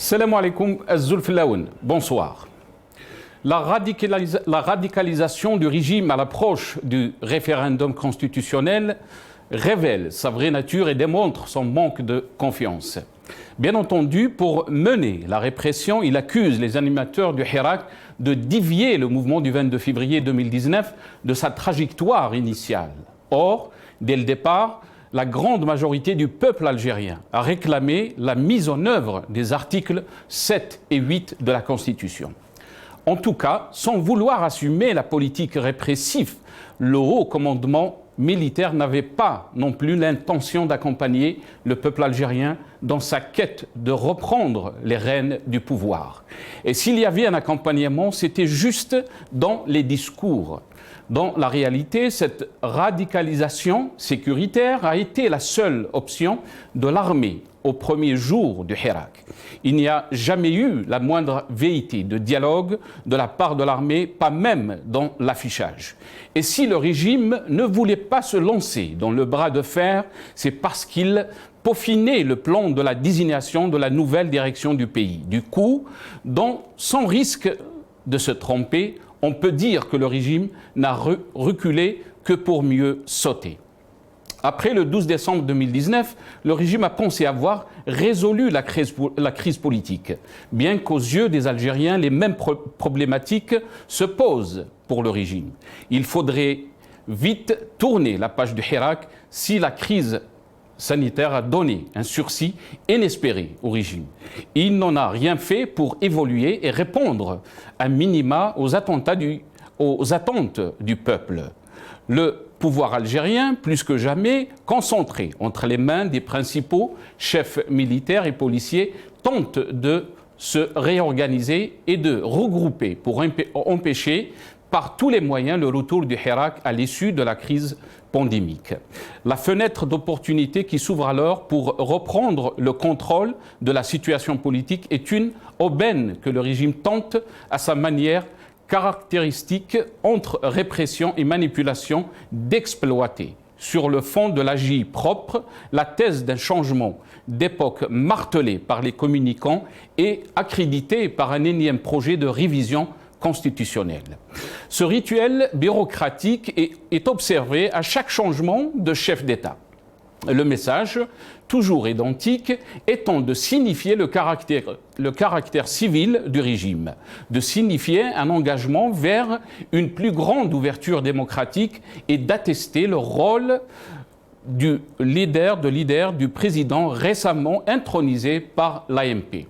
Salam alaikum az-Zulflaoun. Bonsoir. La radicalisation du régime à l'approche du référendum constitutionnel révèle sa vraie nature et démontre son manque de confiance. Bien entendu, pour mener la répression, il accuse les animateurs du Hirak de dévier le mouvement du 22 février 2019 de sa trajectoire initiale. Or, dès le départ, la grande majorité du peuple algérien a réclamé la mise en œuvre des articles 7 et 8 de la Constitution. En tout cas, sans vouloir assumer la politique répressive, le haut commandement militaire n'avait pas non plus l'intention d'accompagner le peuple algérien dans sa quête de reprendre les rênes du pouvoir. Et s'il y avait un accompagnement, c'était juste dans les discours. Dans la réalité, cette radicalisation sécuritaire a été la seule option de l'armée au premier jour du Hirak. Il n'y a jamais eu la moindre velléité de dialogue de la part de l'armée, pas même dans l'affichage. Et si le régime ne voulait pas se lancer dans le bras de fer, c'est parce qu'il peaufinait le plan de la désignation de la nouvelle direction du pays. Du coup, sans risque de se tromper, on peut dire que le régime n'a reculé que pour mieux sauter. Après le 12 décembre 2019, le régime a pensé avoir résolu la crise politique, bien qu'aux yeux des Algériens, les mêmes problématiques se posent pour le régime. Il faudrait vite tourner la page du Hirak si la crise sanitaire a donné un sursis inespéré au régime. Il n'en a rien fait pour évoluer et répondre à minima aux attentes du peuple. Le pouvoir algérien, plus que jamais, concentré entre les mains des principaux chefs militaires et policiers, tente de se réorganiser et de regrouper pour empêcher par tous les moyens le retour du Hirak à l'issue de la crise pandémique. La fenêtre d'opportunité qui s'ouvre alors pour reprendre le contrôle de la situation politique est une aubaine que le régime tente à sa manière caractéristique entre répression et manipulation d'exploiter. Sur le fond de l'AGI propre, la thèse d'un changement d'époque martelée par les communicants et accréditée par un énième projet de révision constitutionnelle. Ce rituel bureaucratique est observé à chaque changement de chef d'État. Le message, toujours identique, étant de signifier le caractère civil du régime, de signifier un engagement vers une plus grande ouverture démocratique et d'attester le rôle du leader du président récemment intronisé par l'AMP.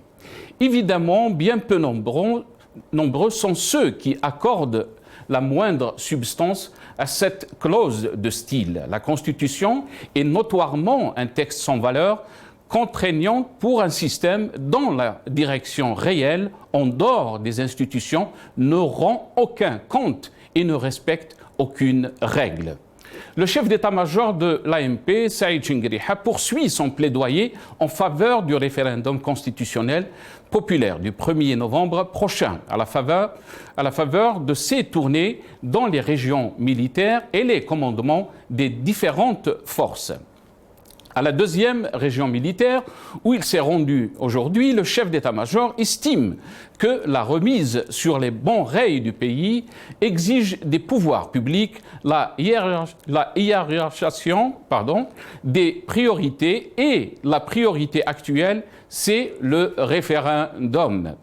Évidemment, bien peu nombreux sont ceux qui accordent la moindre substance à cette clause de style. La Constitution est notoirement un texte sans valeur, contraignant pour un système dont la direction réelle, en dehors des institutions, ne rend aucun compte et ne respecte aucune règle. Le chef d'état-major de l'AMP, Saïd Chinguiriha, poursuit son plaidoyer en faveur du référendum constitutionnel populaire du 1er novembre prochain, à la faveur de ses tournées dans les régions militaires et les commandements des différentes forces. À la deuxième région militaire, où il s'est rendu aujourd'hui, le chef d'état-major estime que la remise sur les bons rails du pays exige des pouvoirs publics la hiérarchisation des priorités, et la priorité actuelle, c'est le référendum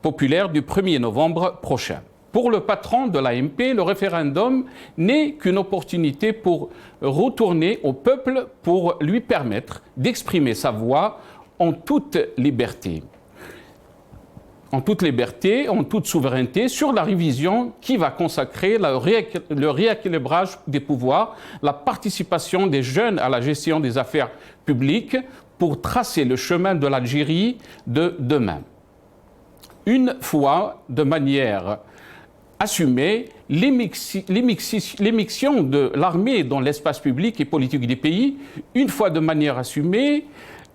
populaire du 1er novembre prochain. Pour le patron de l'AMP, le référendum n'est qu'une opportunité pour retourner au peuple pour lui permettre d'exprimer sa voix en toute liberté. En toute souveraineté, sur la révision qui va consacrer le rééquilibrage des pouvoirs, la participation des jeunes à la gestion des affaires publiques pour tracer le chemin de l'Algérie de demain. Une fois, de manière assumée, l'émission de l'armée dans l'espace public et politique du pays, une fois de manière assumée,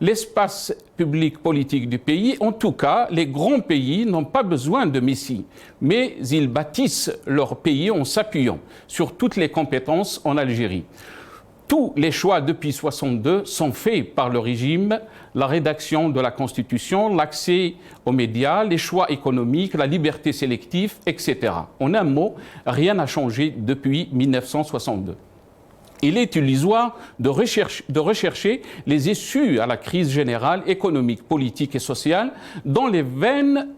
l'espace public politique du pays, en tout cas, les grands pays n'ont pas besoin de messie, mais ils bâtissent leur pays en s'appuyant sur toutes les compétences en Algérie. Tous les choix depuis 1962 sont faits par le régime, la rédaction de la Constitution, l'accès aux médias, les choix économiques, la liberté sélective, etc. En un mot, rien n'a changé depuis 1962. Il est illusoire de rechercher les issues à la crise générale économique, politique et sociale dans les vaines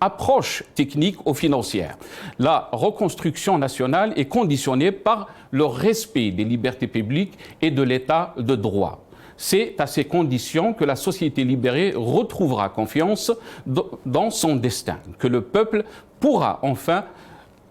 approches techniques ou financières. La reconstruction nationale est conditionnée par le respect des libertés publiques et de l'état de droit. C'est à ces conditions que la société libérée retrouvera confiance dans son destin, que le peuple pourra enfin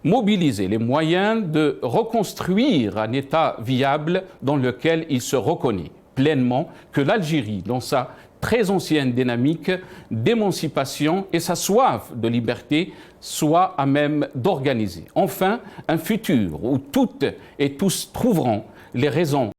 mobiliser les moyens de reconstruire un État viable dans lequel il se reconnaît pleinement, que l'Algérie, dans sa très ancienne dynamique d'émancipation et sa soif de liberté, soit à même d'organiser enfin un futur où toutes et tous trouveront les raisons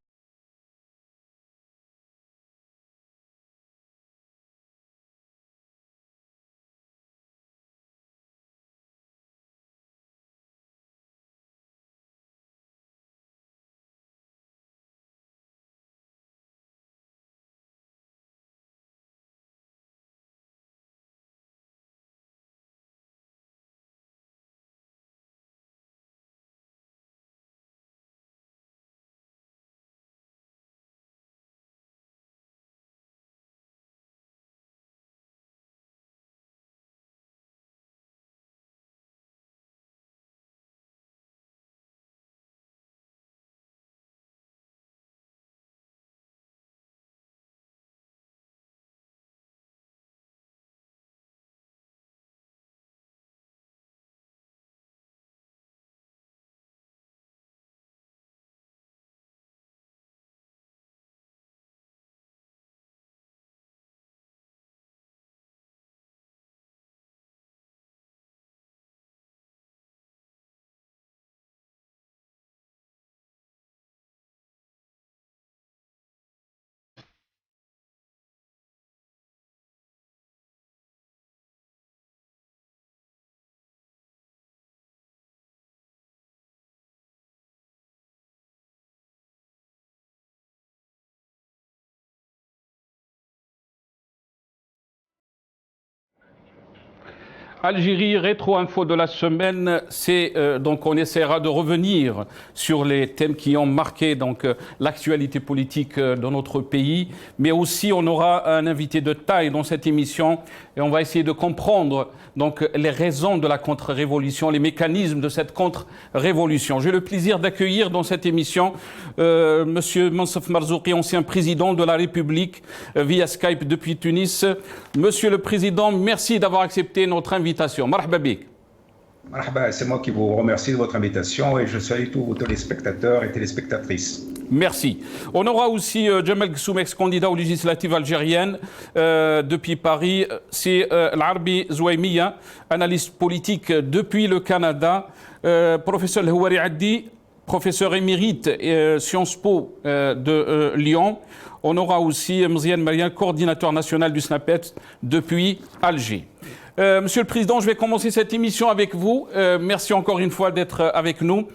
Algérie, rétro-info de la semaine, c'est donc on essaiera de revenir sur les thèmes qui ont marqué donc l'actualité politique de notre pays, mais aussi on aura un invité de taille dans cette émission et on va essayer de comprendre donc les raisons de la contre-révolution, les mécanismes de cette contre-révolution. J'ai le plaisir d'accueillir dans cette émission Monsieur Mensef Marzouki, ancien président de la République via Skype depuis Tunis. Monsieur le Président, merci d'avoir accepté notre invitation. Marhaba bik. Marhaba, c'est moi qui vous remercie de votre invitation et je salue tous vos téléspectateurs et téléspectatrices. Merci. On aura aussi Djemal Ghessoum, ex-candidat aux législatives algériennes depuis Paris. C'est Larbi Zouaimia, analyste politique depuis le Canada. Professeur Houari Addi, professeur émérite Sciences Po de Lyon. On aura aussi Mziane Marian, coordinateur national du SNAPET depuis Alger. Monsieur le Président, je vais commencer cette émission avec vous. Merci encore une fois d'être avec nous.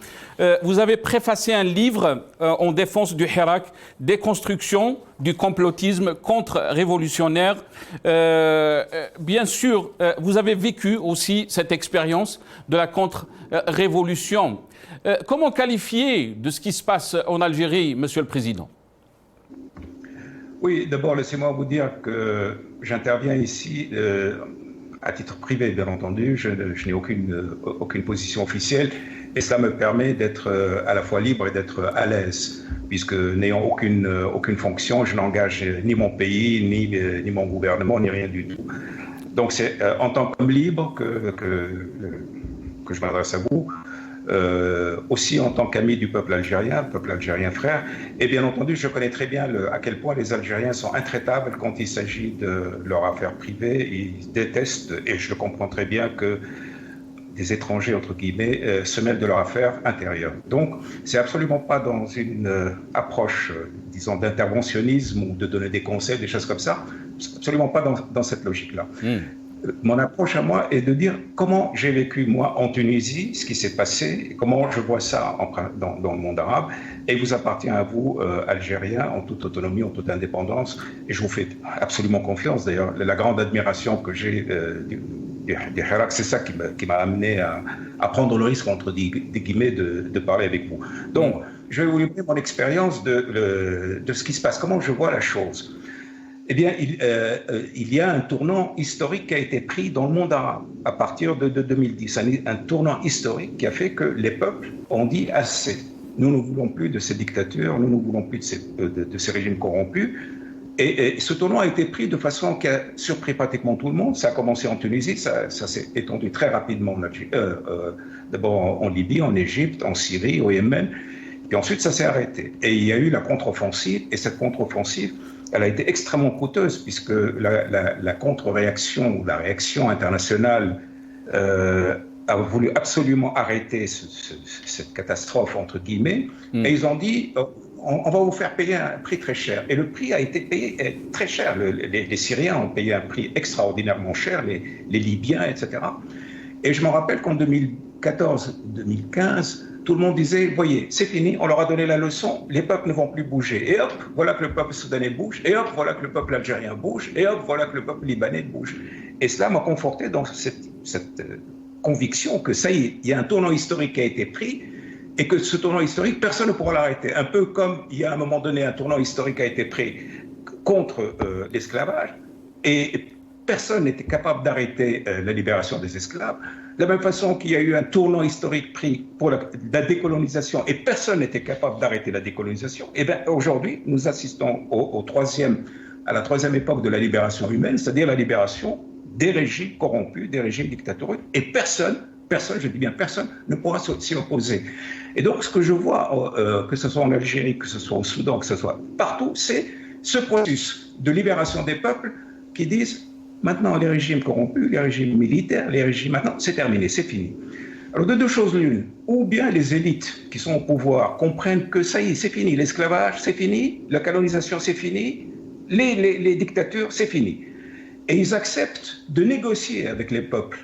Vous avez préfacé un livre en défense du Hirak, déconstruction du complotisme contre-révolutionnaire. Bien sûr, vous avez vécu aussi cette expérience de la contre-révolution. Comment qualifier de ce qui se passe en Algérie, Monsieur le Président ? Oui, d'abord, laissez-moi vous dire que j'interviens ici à titre privé, bien entendu. Je n'ai aucune position officielle et cela me permet d'être à la fois libre et d'être à l'aise, puisque n'ayant aucune fonction, je n'engage ni mon pays, ni mon gouvernement, ni rien du tout. Donc c'est en tant qu'homme libre que je m'adresse à vous. Aussi en tant qu'ami du peuple algérien frère, et bien entendu je connais très bien à quel point les Algériens sont intraitables quand il s'agit de leurs affaires privées. Ils détestent, et je le comprends très bien, que des étrangers, entre guillemets, se mêlent de leurs affaires intérieures. Donc c'est absolument pas dans une approche, disons, d'interventionnisme ou de donner des conseils, des choses comme ça, c'est absolument pas dans cette logique-là. mon approche à moi est de dire comment j'ai vécu, moi, en Tunisie, ce qui s'est passé, comment je vois ça dans le monde arabe. Et il vous appartient à vous, Algériens, en toute autonomie, en toute indépendance. Et je vous fais absolument confiance. D'ailleurs, la grande admiration que j'ai du Hirak, c'est ça qui m'a amené à prendre le risque, entre des guillemets, de parler avec vous. Donc, je vais vous livrer mon expérience de ce qui se passe, comment je vois la chose. Eh bien, il y a un tournant historique qui a été pris dans le monde arabe à partir de 2010. Un tournant historique qui a fait que les peuples ont dit assez. Nous ne voulons plus de ces dictatures, nous ne voulons plus de ces régimes corrompus. Et ce tournant a été pris de façon qui a surpris pratiquement tout le monde. Ça a commencé en Tunisie, ça s'est étendu très rapidement d'abord en Libye, en Égypte, en Syrie, au Yémen. Et ensuite, ça s'est arrêté. Et il y a eu la contre-offensive. Et cette contre-offensive, elle a été extrêmement coûteuse puisque la contre-réaction ou la réaction internationale a voulu absolument arrêter cette catastrophe, entre guillemets. Et ils ont dit, on va vous faire payer un prix très cher. Et le prix a été payé très cher. Les Syriens ont payé un prix extraordinairement cher, les Libyens, etc. Et je me rappelle qu'en 2014-2015, tout le monde disait, voyez, c'est fini, on leur a donné la leçon, les peuples ne vont plus bouger. Et hop, voilà que le peuple soudanais bouge, et hop, voilà que le peuple algérien bouge, et hop, voilà que le peuple libanais bouge. Et cela m'a conforté dans cette conviction que ça y est, il y a un tournant historique qui a été pris, et que ce tournant historique, personne ne pourra l'arrêter. Un peu comme il y a à un moment donné un tournant historique qui a été pris contre l'esclavage, et personne n'était capable d'arrêter la libération des esclaves. De la même façon qu'il y a eu un tournant historique pris pour la décolonisation et personne n'était capable d'arrêter la décolonisation, et bien aujourd'hui, nous assistons à la troisième époque de la libération humaine, c'est-à-dire la libération des régimes corrompus, des régimes dictatoriaux, et personne, je dis bien personne, ne pourra s'y opposer. Et donc, ce que je vois, que ce soit en Algérie, que ce soit au Soudan, que ce soit partout, c'est ce processus de libération des peuples qui disent maintenant, les régimes corrompus, les régimes militaires, maintenant, c'est terminé, c'est fini. Alors, de deux choses l'une, ou bien les élites qui sont au pouvoir comprennent que ça y est, c'est fini, l'esclavage, c'est fini, la colonisation, c'est fini, les dictatures, c'est fini. Et ils acceptent de négocier avec les peuples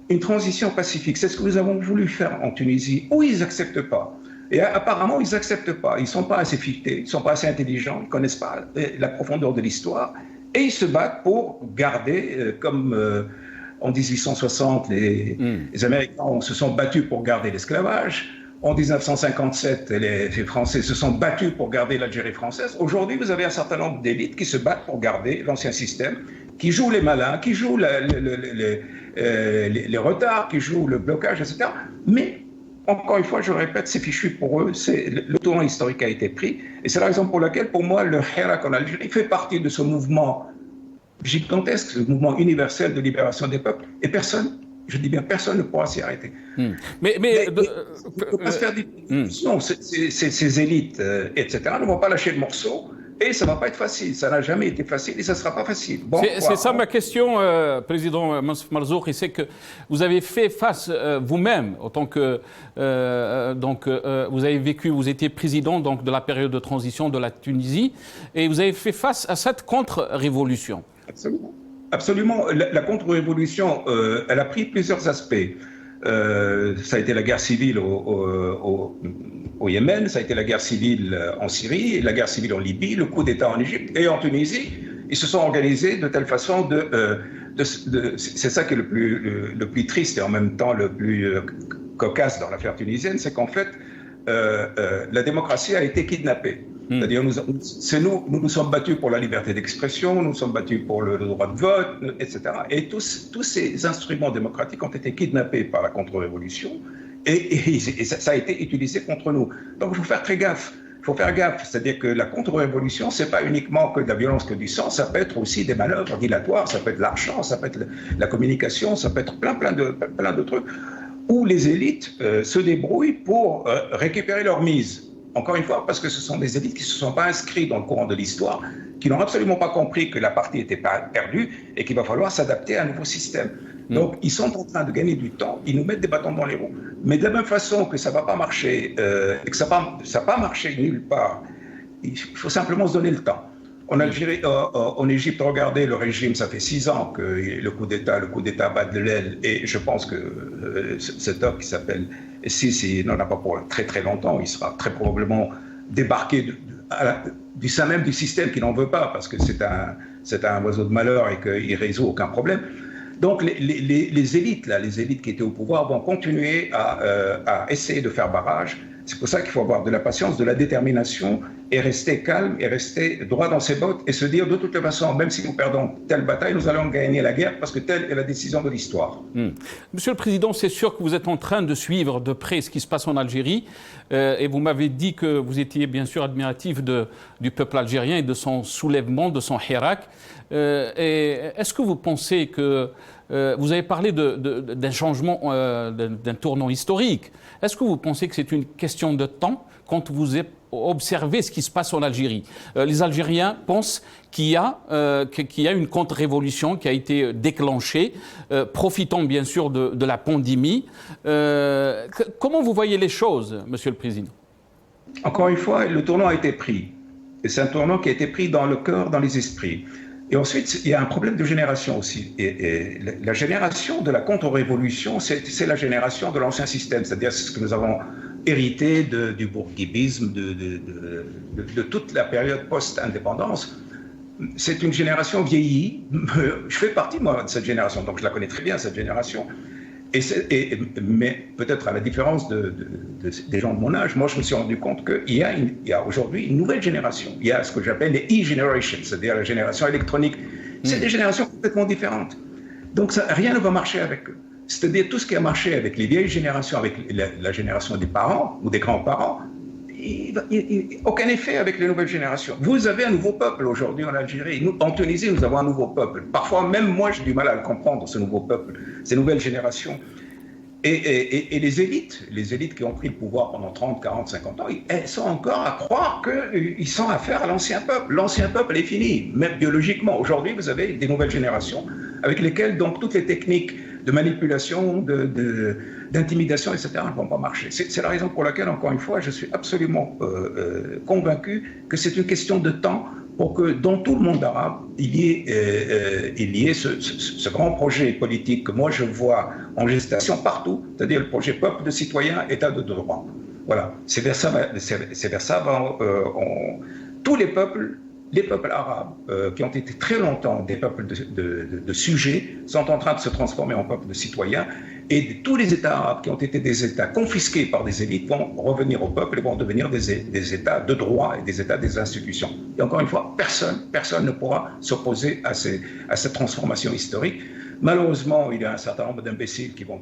une transition pacifique. C'est ce que nous avons voulu faire en Tunisie, ou ils n'acceptent pas. Et apparemment, ils n'acceptent pas. Ils ne sont pas assez futés, ils ne sont pas assez intelligents, ils ne connaissent pas la profondeur de l'histoire. Et ils se battent pour garder, comme en 1860, les Américains se sont battus pour garder l'esclavage. En 1957, les Français se sont battus pour garder l'Algérie française. Aujourd'hui, vous avez un certain nombre d'élites qui se battent pour garder l'ancien système, qui jouent les malins, qui jouent les retards, qui jouent le blocage, etc. Mais, encore une fois, je répète, c'est fichu pour eux, le tournant historique a été pris, et c'est la raison pour laquelle, pour moi, le Hirak en Algérie fait partie de ce mouvement gigantesque, ce mouvement universel de libération des peuples, et personne, je dis bien personne, ne pourra s'y arrêter. Mais il ne faut pas se faire des illusions, ces élites, etc., ne vont pas lâcher le morceau. Et ça ne va pas être facile, ça n'a jamais été facile et ça ne sera pas facile. Bon, c'est ça ma question, Président Monsef Marzouki, c'est que vous avez fait face vous-même, autant que vous avez vécu, vous étiez président donc, de la période de transition de la Tunisie, et vous avez fait face à cette contre-révolution. Absolument. Absolument. La contre-révolution, elle a pris plusieurs aspects. Ça a été la guerre civile au Yémen, ça a été la guerre civile en Syrie, la guerre civile en Libye, le coup d'État en Égypte et en Tunisie. Ils se sont organisés de telle façon c'est ça qui est le plus triste et en même temps le plus cocasse dans l'affaire tunisienne, c'est qu'en fait, la démocratie a été kidnappée. C'est-à-dire, nous nous sommes battus pour la liberté d'expression, nous nous sommes battus pour le droit de vote, etc. Et tous ces instruments démocratiques ont été kidnappés par la contre-révolution et ça a été utilisé contre nous. Donc, il faut faire très gaffe. Il faut faire gaffe. C'est-à-dire que la contre-révolution, ce n'est pas uniquement que de la violence, que du sang, ça peut être aussi des manœuvres dilatoires, ça peut être l'argent, ça peut être la communication, ça peut être plein de trucs où les élites se débrouillent pour récupérer leur mise. Encore une fois, parce que ce sont des élites qui ne se sont pas inscrites dans le courant de l'histoire, qui n'ont absolument pas compris que la partie était perdue et qu'il va falloir s'adapter à un nouveau système. Donc, ils sont en train de gagner du temps, ils nous mettent des bâtons dans les roues. Mais de la même façon que ça ne va pas marcher, et que ça n'a pas marché nulle part, il faut simplement se donner le temps. En Algérie, en Égypte, regardez le régime, ça fait 6 ans que le coup d'État bat de l'aile, et je pense que cet homme qui s'appelle Sisi n'en a pas pour très très longtemps. Il sera très probablement débarqué du sein même du système qui n'en veut pas, parce que c'est un oiseau de malheur et qu'il résout aucun problème. Donc les élites, là, les élites qui étaient au pouvoir vont continuer à essayer de faire barrage. C'est pour ça qu'il faut avoir de la patience, de la détermination et rester calme et rester droit dans ses bottes et se dire de toute façon, même si nous perdons telle bataille, nous allons gagner la guerre parce que telle est la décision de l'histoire. Monsieur le Président, c'est sûr que vous êtes en train de suivre de près ce qui se passe en Algérie et vous m'avez dit que vous étiez bien sûr admiratif du peuple algérien et de son soulèvement, de son hirak. Est-ce que vous pensez que vous avez parlé d'un changement, d'un tournant historique. Est-ce que vous pensez que c'est une question de temps quand vous observez ce qui se passe en Algérie? Les Algériens pensent qu'il y a une contre-révolution qui a été déclenchée, profitant bien sûr de la pandémie. Comment vous voyez les choses, Monsieur le Président? Encore une fois, le tournant a été pris. Et c'est un tournant qui a été pris dans le cœur, dans les esprits. Et ensuite, il y a un problème de génération aussi. Et la génération de la contre-révolution, c'est la génération de l'ancien système, c'est-à-dire ce que nous avons hérité du bourguibisme, de toute la période post-indépendance. C'est une génération vieillie. Je fais partie, moi, de cette génération, donc je la connais très bien, cette génération. Mais peut-être à la différence des gens de mon âge, moi je me suis rendu compte qu'il y a aujourd'hui une nouvelle génération. Il y a ce que j'appelle les e-generations, c'est-à-dire la génération électronique. C'est des générations complètement différentes. Donc rien ne va marcher avec eux. C'est-à-dire tout ce qui a marché avec les vieilles générations, avec la génération des parents ou des grands-parents, aucun effet avec les nouvelles générations. Vous avez un nouveau peuple aujourd'hui en Algérie. Nous, en Tunisie, nous avons un nouveau peuple. Parfois, même moi, j'ai du mal à le comprendre, ce nouveau peuple, ces nouvelles générations. Et les élites qui ont pris le pouvoir pendant 30, 40, 50 ans, elles sont encore à croire qu'ils sont affaire à l'ancien peuple. L'ancien peuple est fini, même biologiquement. Aujourd'hui, vous avez des nouvelles générations avec lesquelles donc toutes les techniques de manipulation, d'intimidation, etc. ne vont pas marcher. C'est la raison pour laquelle, encore une fois, je suis absolument convaincu que c'est une question de temps pour que dans tout le monde arabe, il y ait ce grand projet politique que moi je vois en gestation partout, c'est-à-dire le projet peuple de citoyens, État de droit. Voilà, c'est vers ça tous les peuples arabes qui ont été très longtemps des peuples de sujets sont en train de se transformer en peuples de citoyens, et tous les États arabes qui ont été des États confisqués par des élites vont revenir au peuple et vont devenir des États de droit et des États des institutions. Et encore une fois, personne ne pourra s'opposer à cette transformation historique. Malheureusement, il y a un certain nombre d'imbéciles qui vont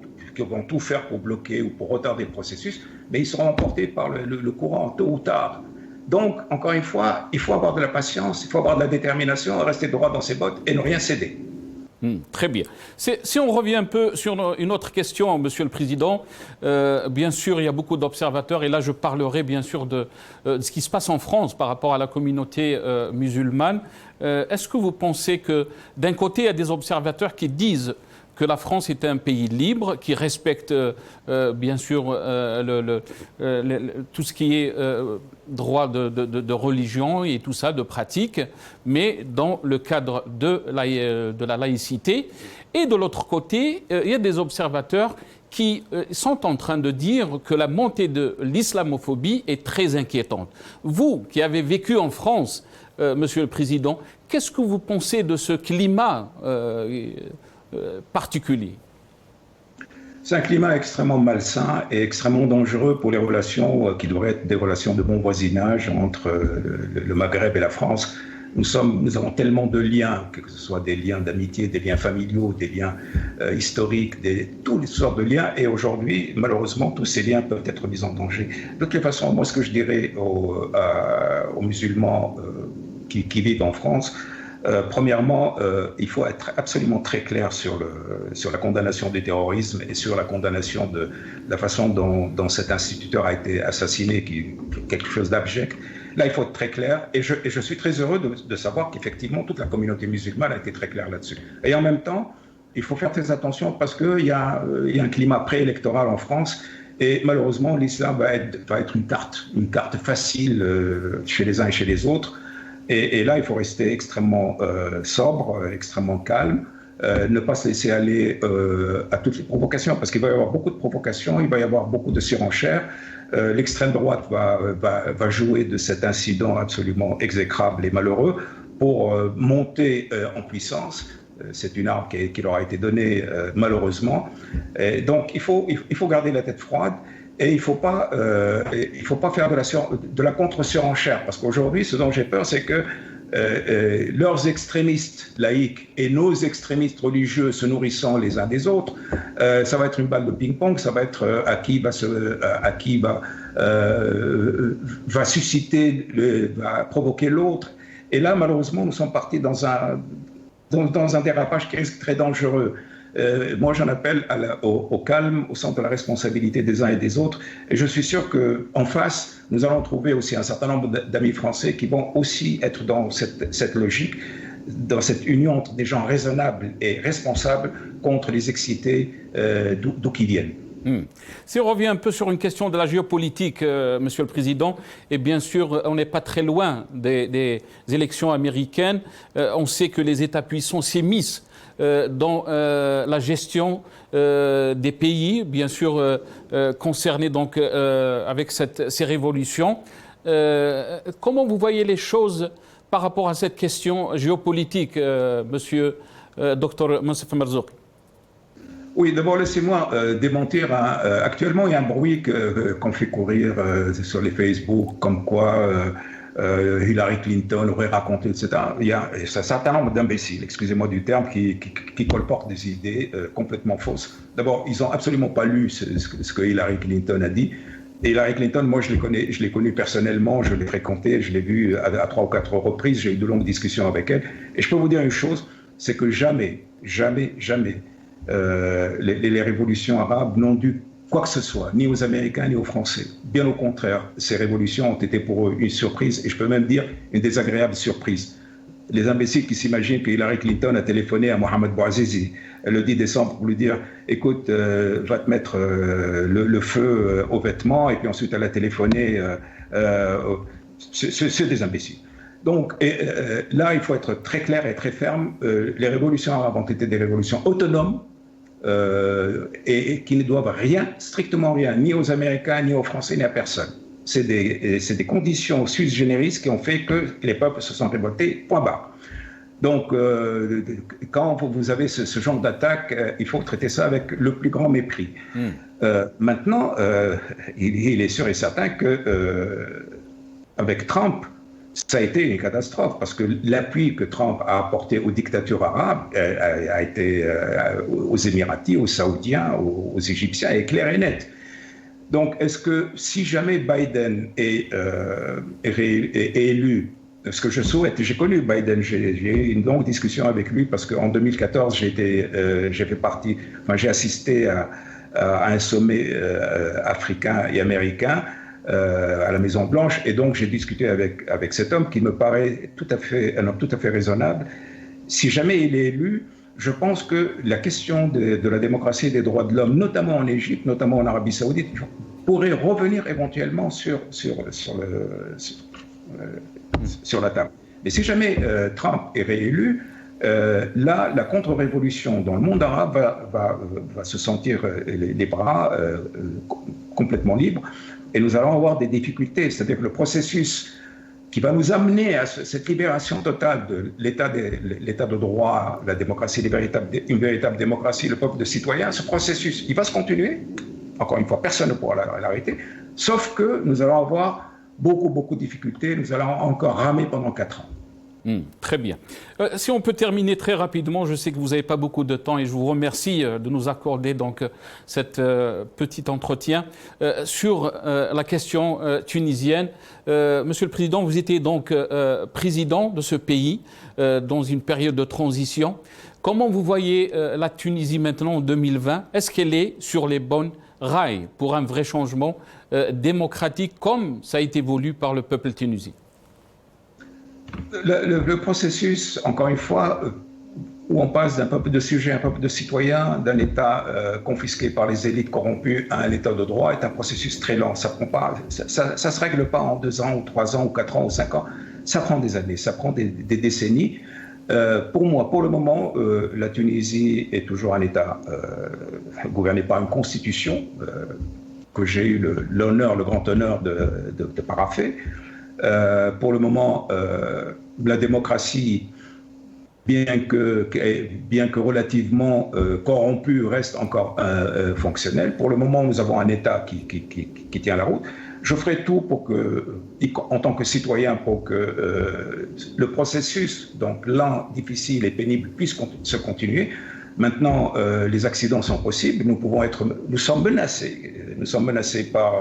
tout faire pour bloquer ou pour retarder le processus, mais ils seront emportés par le courant tôt ou tard. Donc, encore une fois, il faut avoir de la patience, il faut avoir de la détermination, rester droit dans ses bottes et ne rien céder. Très bien. Si on revient un peu sur une autre question, Monsieur le Président, bien sûr, il y a beaucoup d'observateurs, et là je parlerai bien sûr de ce qui se passe en France par rapport à la communauté musulmane. Est-ce que vous pensez que, d'un côté, il y a des observateurs qui disent que la France est un pays libre, qui respecte bien sûr tout ce qui est droit de religion et tout ça, de pratique, mais dans le cadre de la laïcité. Et de l'autre côté, il y a des observateurs qui sont en train de dire que la montée de l'islamophobie est très inquiétante. Vous, qui avez vécu en France, Monsieur le Président, qu'est-ce que vous pensez de ce climat particulier? C'est un climat extrêmement malsain et extrêmement dangereux pour les relations qui devraient être des relations de bon voisinage entre le Maghreb et la France. Nous avons tellement de liens, que ce soit des liens d'amitié, des liens familiaux, des liens historiques, toutes les sortes de liens. Et aujourd'hui, malheureusement, tous ces liens peuvent être mis en danger. De toute façon, moi, ce que je dirais aux musulmans qui vivent en France, premièrement, il faut être absolument très clair sur la condamnation du terrorisme et sur la condamnation de la façon dont cet instituteur a été assassiné, qui est quelque chose d'abject. Là, il faut être très clair, et je suis très heureux de savoir qu'effectivement, toute la communauté musulmane a été très claire là-dessus. Et en même temps, il faut faire très attention parce qu'il y a un climat préélectoral en France, et malheureusement, l'islam va être une carte facile chez les uns et chez les autres. Et là, il faut rester extrêmement sobre, extrêmement calme, ne pas se laisser aller à toutes les provocations, parce qu'il va y avoir beaucoup de provocations, il va y avoir beaucoup de surenchères. L'extrême droite va jouer de cet incident absolument exécrable et malheureux pour monter en puissance. C'est une arme qui leur a été donnée malheureusement. Et donc il faut garder la tête froide et il ne faut pas faire de la contre-surenchère, parce qu'aujourd'hui, ce dont j'ai peur, c'est que leurs extrémistes laïcs et nos extrémistes religieux se nourrissant les uns des autres, ça va être une balle de ping-pong, ça va être va susciter, va provoquer l'autre. Et là, malheureusement, nous sommes partis dans un dérapage qui risque très dangereux. Moi, j'en appelle au calme, au sens de la responsabilité des uns et des autres. Et je suis sûr qu'en face, nous allons trouver aussi un certain nombre d'amis français qui vont aussi être dans cette logique, dans cette union entre des gens raisonnables et responsables contre les excités d'où qu'ils viennent. Si on revient un peu sur une question de la géopolitique, Monsieur le Président, et bien sûr, on n'est pas très loin des élections américaines. On sait que les États-puissants s'immiscent dans la gestion des pays, bien sûr concernés donc, avec ces révolutions. Comment vous voyez les choses par rapport à cette question géopolitique, Monsieur Dr Monsef Merzouki? Oui, d'abord, laissez-moi démentir. Actuellement, il y a un bruit qu'on fait courir sur les Facebook, comme quoi Hillary Clinton aurait raconté, etc. Il y a un certain nombre d'imbéciles, excusez-moi du terme, qui colportent des idées complètement fausses. D'abord, ils n'ont absolument pas lu ce que Hillary Clinton a dit. Et Hillary Clinton, moi, je l'ai connue personnellement, je l'ai fréquentée, je l'ai vue à 3 ou 4 reprises, j'ai eu de longues discussions avec elle. Et je peux vous dire une chose, c'est que jamais, les révolutions arabes n'ont dû quoi que ce soit, ni aux Américains ni aux Français. Bien au contraire, ces révolutions ont été pour eux une surprise, et je peux même dire une désagréable surprise. Les imbéciles qui s'imaginent que Hillary Clinton a téléphoné à Mohamed Bouazizi le 10 décembre pour lui dire « Écoute, va te mettre le feu aux vêtements » et puis ensuite elle a téléphoné, c'est des imbéciles. Donc là, il faut être très clair et très ferme. Les révolutions arabes ont été des révolutions autonomes, et qui ne doivent rien, strictement rien, ni aux Américains, ni aux Français, ni à personne. C'est des conditions sui generis qui ont fait que les peuples se sont révoltés, point barre. Donc, quand vous avez ce genre d'attaque, il faut traiter ça avec le plus grand mépris. Maintenant, il est sûr et certain que avec Trump, ça a été une catastrophe, parce que l'appui que Trump a apporté aux dictatures arabes a été aux Émiratis, aux Saoudiens, aux Égyptiens, est clair et net. Donc, est-ce que si jamais Biden est élu, ce que je souhaite, j'ai connu Biden, j'ai eu une longue discussion avec lui, parce qu'en 2014, j'ai assisté à un sommet africain et américain, à la Maison Blanche, et donc j'ai discuté avec cet homme qui me paraît un homme tout à fait raisonnable. Si jamais il est élu, je pense que la question de la démocratie et des droits de l'homme, notamment en Égypte, notamment en Arabie Saoudite, pourrait revenir éventuellement sur la table. Mais si jamais Trump est réélu, là, la contre-révolution dans le monde arabe va se sentir les bras complètement libres. Et nous allons avoir des difficultés, c'est-à-dire que le processus qui va nous amener à cette libération totale de l'état de droit, la démocratie, une véritable démocratie, le peuple de citoyens, ce processus, il va se continuer. Encore une fois, personne ne pourra l'arrêter, sauf que nous allons avoir beaucoup de difficultés, nous allons encore ramer pendant 4 ans. Très bien. Si on peut terminer très rapidement, je sais que vous n'avez pas beaucoup de temps et je vous remercie de nous accorder donc cet petit entretien sur la question tunisienne. Monsieur le Président, vous étiez donc président de ce pays dans une période de transition. Comment vous voyez la Tunisie maintenant en 2020? Est-ce qu'elle est sur les bonnes rails pour un vrai changement démocratique comme ça a été voulu par le peuple tunisien? Le processus, encore une fois, où on passe d'un peuple de sujets à un peuple de citoyens, d'un État confisqué par les élites corrompues à un État de droit, est un processus très lent. Ça se règle pas en 2 ans, ou 3 ans, ou 4 ans, ou 5 ans. Ça prend des années, ça prend des décennies. Pour moi, pour le moment, la Tunisie est toujours un État gouverné par une constitution que j'ai eu l'honneur, le grand honneur de parapher. Pour le moment, la démocratie, bien que relativement corrompue, reste encore fonctionnelle. Pour le moment, nous avons un État qui tient la route. Je ferai tout pour que, en tant que citoyen, pour que le processus, donc lent, difficile et pénible, puisse se continuer. Maintenant, les accidents sont possibles. Nous sommes menacés par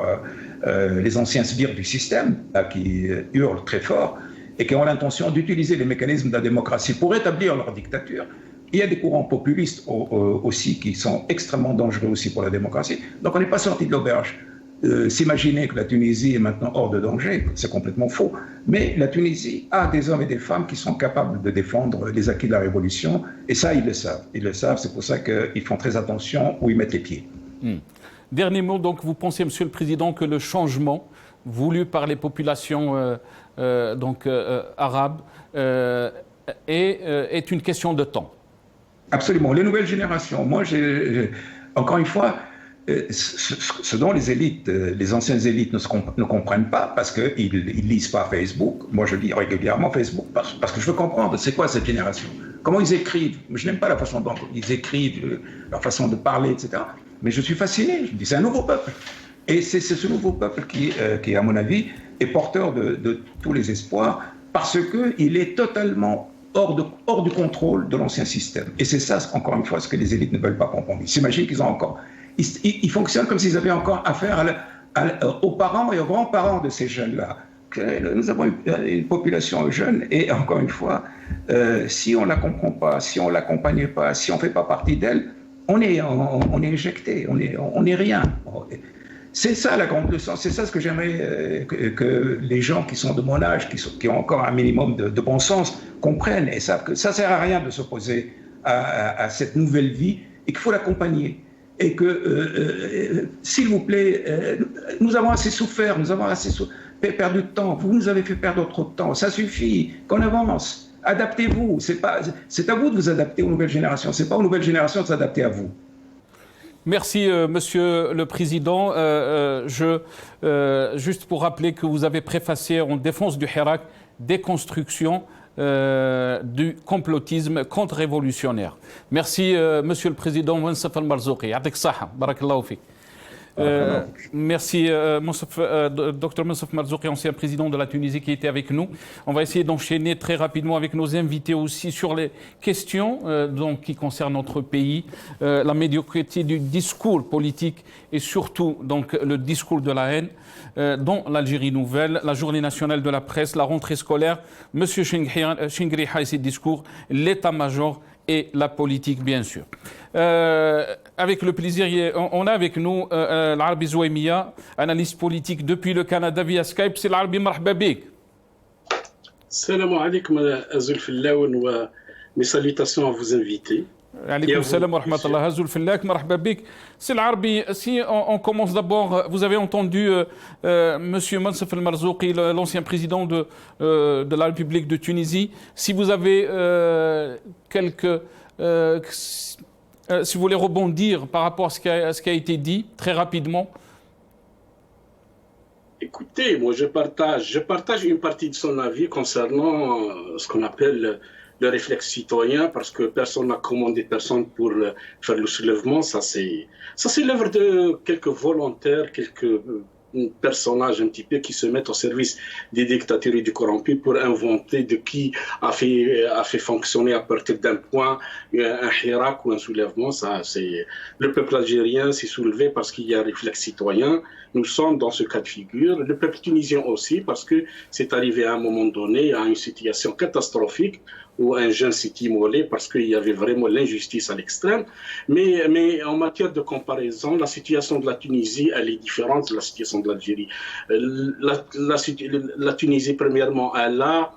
les anciens sbires du système, là, qui hurlent très fort et qui ont l'intention d'utiliser les mécanismes de la démocratie pour établir leur dictature. Il y a des courants populistes aussi qui sont extrêmement dangereux aussi pour la démocratie. Donc on n'est pas sorti de l'auberge. S'imaginer que la Tunisie est maintenant hors de danger, c'est complètement faux. Mais la Tunisie a des hommes et des femmes qui sont capables de défendre les acquis de la révolution. Et ça, ils le savent. Ils le savent, c'est pour ça qu'ils font très attention où ils mettent les pieds. Dernier mot, donc vous pensez, Monsieur le Président, que le changement voulu par les populations arabes est une question de temps? Absolument. Les nouvelles générations, moi, encore une fois, ce dont les élites, les anciennes élites ne comprennent pas parce qu'ils ne lisent pas Facebook. Moi, je lis régulièrement Facebook parce que je veux comprendre c'est quoi cette génération. Comment ils écrivent. Je n'aime pas la façon dont ils écrivent, leur façon de parler, etc. Mais je suis fasciné. Je me dis, c'est un nouveau peuple. Et c'est ce nouveau peuple qui, à mon avis, est porteur de tous les espoirs parce qu'il est totalement hors du contrôle de l'ancien système. Et c'est ça, encore une fois, ce que les élites ne veulent pas comprendre. Ils s'imaginent qu'ils ont encore... Ils fonctionnent comme s'ils avaient encore affaire aux parents et aux grands-parents de ces jeunes-là. Nous avons une population jeune et, encore une fois, si on ne la comprend pas, si on ne l'accompagne pas, si on ne fait pas partie d'elle, on est éjecté, on n'est rien. C'est ça la grande leçon, c'est ça ce que j'aimerais que les gens qui sont de mon âge, qui ont encore un minimum de bon sens, comprennent et savent que ça ne sert à rien de s'opposer à cette nouvelle vie et qu'il faut l'accompagner. Et que, s'il vous plaît, nous avons assez souffert, nous avons assez perdu de temps, vous nous avez fait perdre trop de temps, ça suffit, qu'on avance, adaptez-vous, c'est à vous de vous adapter aux nouvelles générations, c'est pas aux nouvelles générations de s'adapter à vous. Merci, Monsieur le Président. Juste pour rappeler que vous avez préfacé en défense du Hirak déconstruction du complotisme contre-révolutionnaire. Merci, Monsieur le Président Mounsef Al-Marzouqi. Ya'tik saha, barakallahu fik. Merci, Dr Mounsef Marzouqi, ancien président de la Tunisie, qui était avec nous. On va essayer d'enchaîner très rapidement avec nos invités aussi sur les questions qui concernent notre pays, la médiocrité du discours politique et surtout donc, le discours de la haine, dont l'Algérie nouvelle, la journée nationale de la presse, la rentrée scolaire, M. Chingri Haïs discours, l'état-major et la politique, bien sûr. Avec le plaisir, on a avec nous l'Arbi Zouaimia, analyste politique depuis le Canada via Skype. C'est l'Arbi, marhaba bik. Salam alaikum, Azul Fillaoun, wa mes salutations à vos invités. Alaykoum salam wa rahmatullah. Azul Fillak, marhaba bik. C'est l'Arbi. Si on commence d'abord, vous avez entendu Monsieur Mounsef Al-Marzouqi, l'ancien président de la République de Tunisie. Si vous avez si vous voulez rebondir par rapport à ce qui a été dit, très rapidement. Écoutez, moi je partage une partie de son avis concernant ce qu'on appelle le réflexe citoyen, parce que personne n'a commandé personne pour faire le soulèvement. Ça c'est l'œuvre de quelques volontaires, quelques personnages un petit peu qui se mettent au service des dictatures et du corrompu pour inventer de qui a fait fonctionner à partir d'un point un Hirak ou un soulèvement. Ça, c'est le peuple algérien s'est soulevé parce qu'il y a un réflexe citoyen. Nous sommes dans ce cas de figure. Le peuple tunisien aussi, parce que c'est arrivé à un moment donné à une situation catastrophique où un jeune s'est immolé parce qu'il y avait vraiment l'injustice à l'extrême. Mais en matière de comparaison, la situation de la Tunisie, elle est différente de la situation de l'Algérie. La Tunisie, premièrement, elle a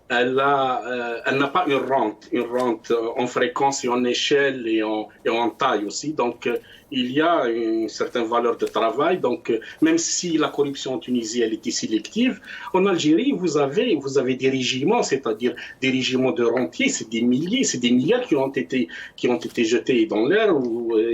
elle n'a pas une rente en fréquence et en échelle et en taille aussi. Donc, il y a une certaine valeur de travail. Donc, même si la corruption en Tunisie, elle était sélective, en Algérie, vous avez des régiments, c'est-à-dire des régiments de rentiers, c'est des milliards qui ont été jetés dans l'air.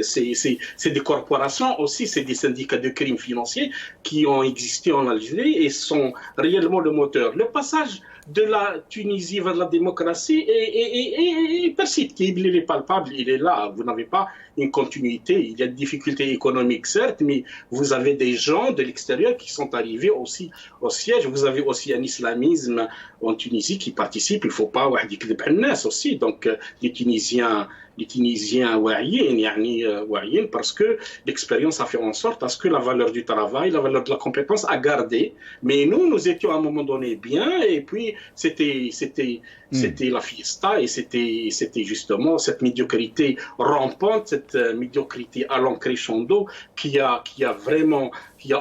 C'est des corporations aussi, c'est des syndicats de crimes financiers qui ont existé en Algérie et sont réellement le moteur. Le passage de la Tunisie vers la démocratie est perceptible, il est palpable, il est là. Vous n'avez pas une continuité. Il y a des difficultés économiques, certes, mais vous avez des gens de l'extérieur qui sont arrivés aussi au siège. Vous avez aussi un islamisme en Tunisie qui participe. Il ne faut pas aussi. Donc, les Tunisiens واعيين parce que l'expérience a fait en sorte à ce que la valeur du travail, la valeur de la compétence a gardé. Mais nous étions à un moment donné bien et puis c'était la fiesta et c'était justement cette médiocrité rampante, cette médiocrité allant crescendo qui a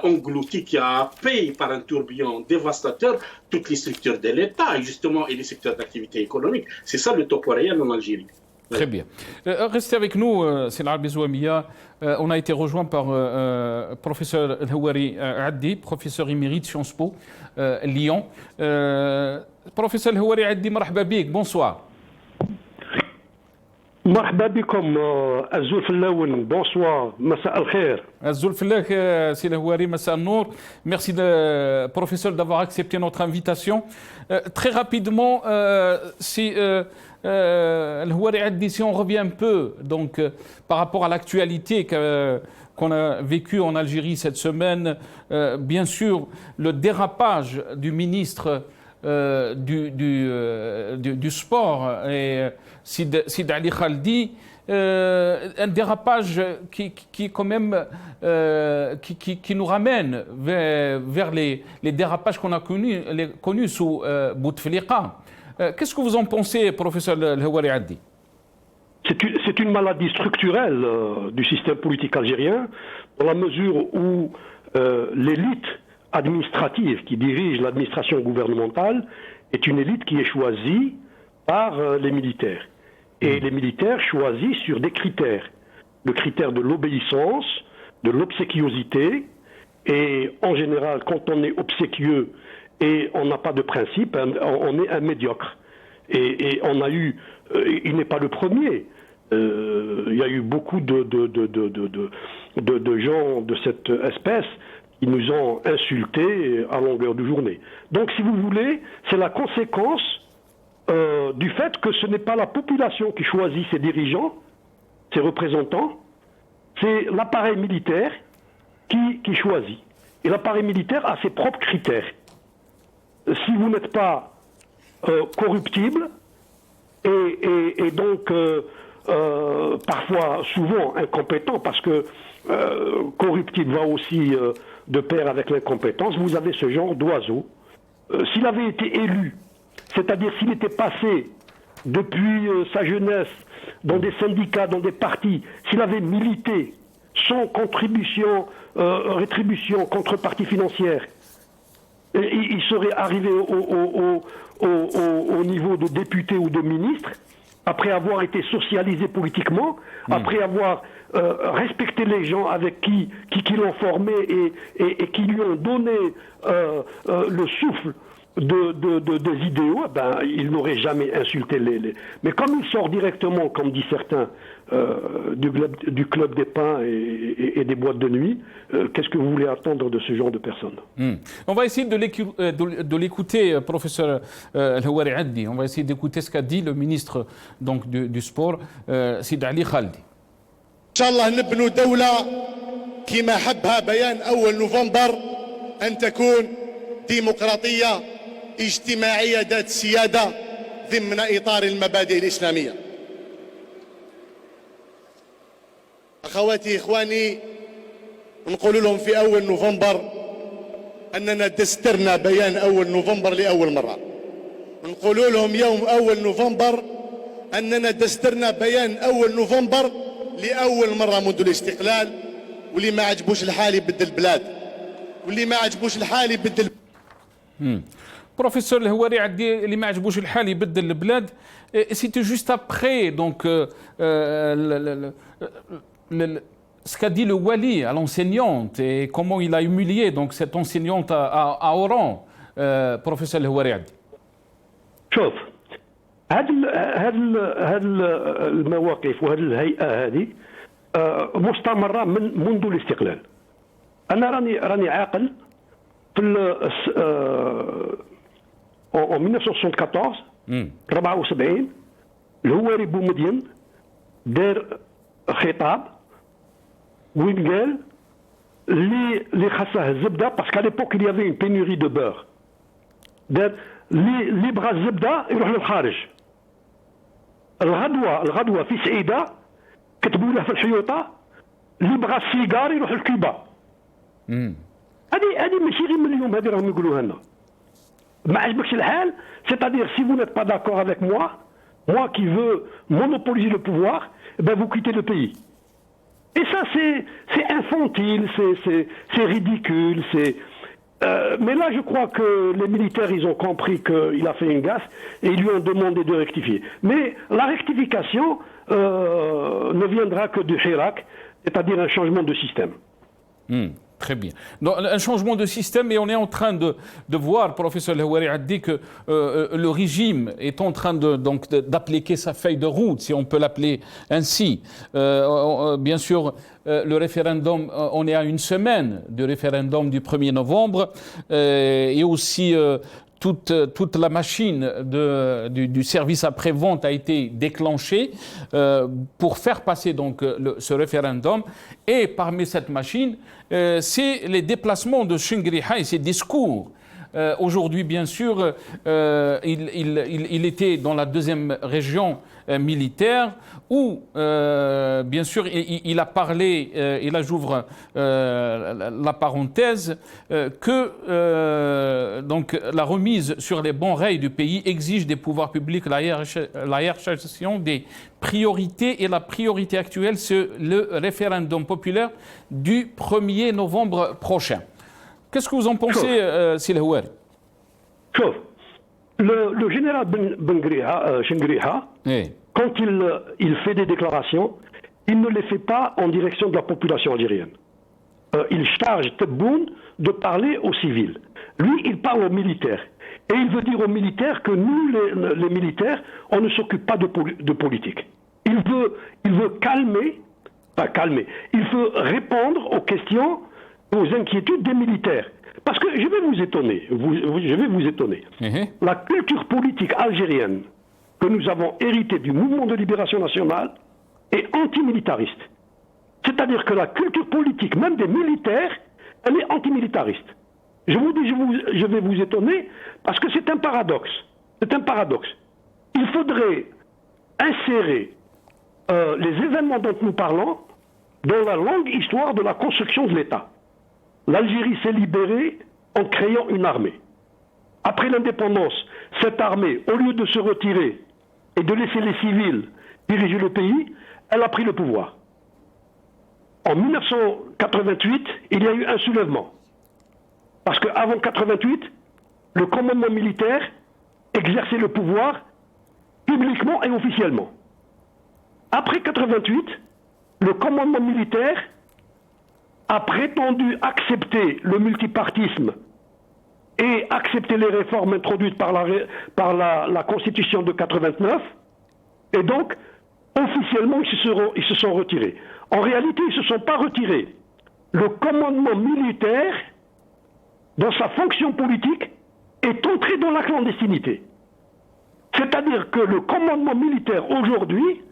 englouti, qui a happé par un tourbillon dévastateur toutes les structures de l'État et justement et les secteurs d'activité économique. C'est ça le topo réel en Algérie. Très bien. Restez avec nous, c'est l'Arabie Zouamia. On a été rejoint par professeur El-Houari Addi, professeur émérite Sciences Po, Lyon. Professeur El-Houari Addi, مرحبا بك, bonsoir. مرحبا بكم الزول في اللون, bonsoir, مساء الخير. الزول في اللون, c'est El-Houari, مساء النور. Merci professeur d'avoir accepté notre invitation. Très rapidement, si si on revient un peu donc, par rapport à l'actualité qu'on a vécue en Algérie cette semaine, bien sûr, le dérapage du ministre du sport, et Sid Ali Khaldi, un dérapage qui quand même qui nous ramène vers les dérapages qu'on a connus sous Bouteflika. Qu'est-ce que vous en pensez, professeur El-Houari Addi? C'est une maladie structurelle du système politique algérien, dans la mesure où l'élite administrative qui dirige l'administration gouvernementale est une élite qui est choisie par les militaires. Et les militaires choisissent sur des critères. Le critère de l'obéissance, de l'obséquiosité, et en général, quand on est obséquieux, et on n'a pas de principe, on est un médiocre. Et on a eu, il n'est pas le premier, il y a eu beaucoup de gens de cette espèce qui nous ont insultés à longueur de journée. Donc si vous voulez, c'est la conséquence du fait que ce n'est pas la population qui choisit ses dirigeants, ses représentants, c'est l'appareil militaire qui choisit. Et l'appareil militaire a ses propres critères. Si vous n'êtes pas corruptible et donc parfois souvent incompétent, parce que corruptible va aussi de pair avec l'incompétence, vous avez ce genre d'oiseau. S'il avait été élu, c'est-à-dire s'il était passé depuis sa jeunesse dans des syndicats, dans des partis, s'il avait milité sans contribution, rétribution, contrepartie financière, il serait arrivé au niveau de député ou de ministre, après avoir été socialisé politiquement, après avoir respecté les gens avec qui l'ont formé et qui lui ont donné le souffle des idéaux, ben, il n'aurait jamais insulté Mais comme il sort directement, comme disent certains, du club des pains et des boîtes de nuit, qu'est-ce que vous voulez attendre de ce genre de personnes? On va essayer de l'écouter, professeur El-Houari Addi. On va essayer d'écouter ce qu'a dit le ministre donc, du sport, Sid Ali Khaldi. إن شاء الله نبنوا دولة كما حبها بيان أول نوفمبر أن تكون ديمقراطية اجتماعية ذات سيادة ضمن إطار المبادئ الإسلامية. أخواتي إخواني، نقول لهم في أول نوفمبر أننا دسترنا بيان أول نوفمبر لأول مرة. نقول لهم يوم أول نوفمبر أننا دسترنا بيان أول نوفمبر لأول مرة منذ الاستقلال، واللي ما عجبوش الحال يبدل البلاد، واللي ما عجبوش الحال يبدل. Professeur الهواري عدي اللي ما عجبوش الحال يبدل البلاد. C'était juste après donc ce qu'a dit le wali à l'enseignante et comment il a humilié donc cette enseignante à Oran. Professeur الهواري عدي. شوف هذه المواقف وهذه الهيئة هذه مستمرة منذ الاستقلال. أنا راني عاقل في en 1974 74 الهواري بومدين دار خطاب وين قال اللي خاصه الزبده باسكو على ليبوك il y avait une pénurie de beurre. دار اللي بغى الزبده يروح للخارج. الغدوه في سعيده كتبوا له في الحيوطه اللي بغى السيجار يروح لكوبا. هذه ماشي غير من اليوم، هذه راهم يقولوها لنا. ما عجبكش الحال c'est-à-dire si vous n'êtes pas d'accord avec moi qui veux monopoliser le pouvoir, ben vous quittez le pays. Et ça c'est infantile, c'est ridicule, mais là je crois que les militaires ils ont compris qu'il a fait une gaffe et ils lui ont demandé de rectifier. Mais la rectification ne viendra que du Hirak, c'est-à-dire un changement de système. Très bien. Donc, un changement de système, et on est en train de voir, professeur Houari Addi, que le régime est en train d'appliquer sa feuille de route, si on peut l'appeler ainsi. Bien sûr, le référendum, on est à une semaine du référendum du 1er novembre, et aussi toute la machine du service après-vente a été déclenchée pour faire passer donc ce référendum. Et parmi cette machine, c'est les déplacements de Shingriha et ses discours. Aujourd'hui, bien sûr, il était dans la deuxième région militaire où, bien sûr, il a parlé, et là j'ouvre la parenthèse, que donc, la remise sur les bons rails du pays exige des pouvoirs publics la hiérarchisation des priorités, et la priorité actuelle, c'est le référendum populaire du 1er novembre prochain. Qu'est-ce que vous en pensez, Sil Houari? Le général Shingriha, quand il fait des déclarations, il ne les fait pas en direction de la population algérienne. Il charge Tebboune de parler aux civils. Lui, il parle aux militaires. Et il veut dire aux militaires que nous, les militaires, on ne s'occupe pas de politique. Il veut calmer, il veut répondre aux questions, aux inquiétudes des militaires. Parce que je vais vous étonner. La culture politique algérienne que nous avons héritée du mouvement de libération nationale est antimilitariste. C'est-à-dire que la culture politique, même des militaires, elle est antimilitariste. Je vous dis, je vais vous étonner parce que c'est un paradoxe. C'est un paradoxe. Il faudrait insérer les événements dont nous parlons dans la longue histoire de la construction de l'État. L'Algérie s'est libérée en créant une armée. Après l'indépendance, cette armée, au lieu de se retirer et de laisser les civils diriger le pays, elle a pris le pouvoir. En 1988, il y a eu un soulèvement. Parce qu'avant 1988, le commandement militaire exerçait le pouvoir publiquement et officiellement. Après 1988, le commandement militaire a prétendu accepter le multipartisme et accepter les réformes introduites par la Constitution de 1989, et donc, officiellement, ils se sont retirés. En réalité, ils ne se sont pas retirés. Le commandement militaire, dans sa fonction politique, est entré dans la clandestinité. C'est-à-dire que le commandement militaire, aujourd'hui,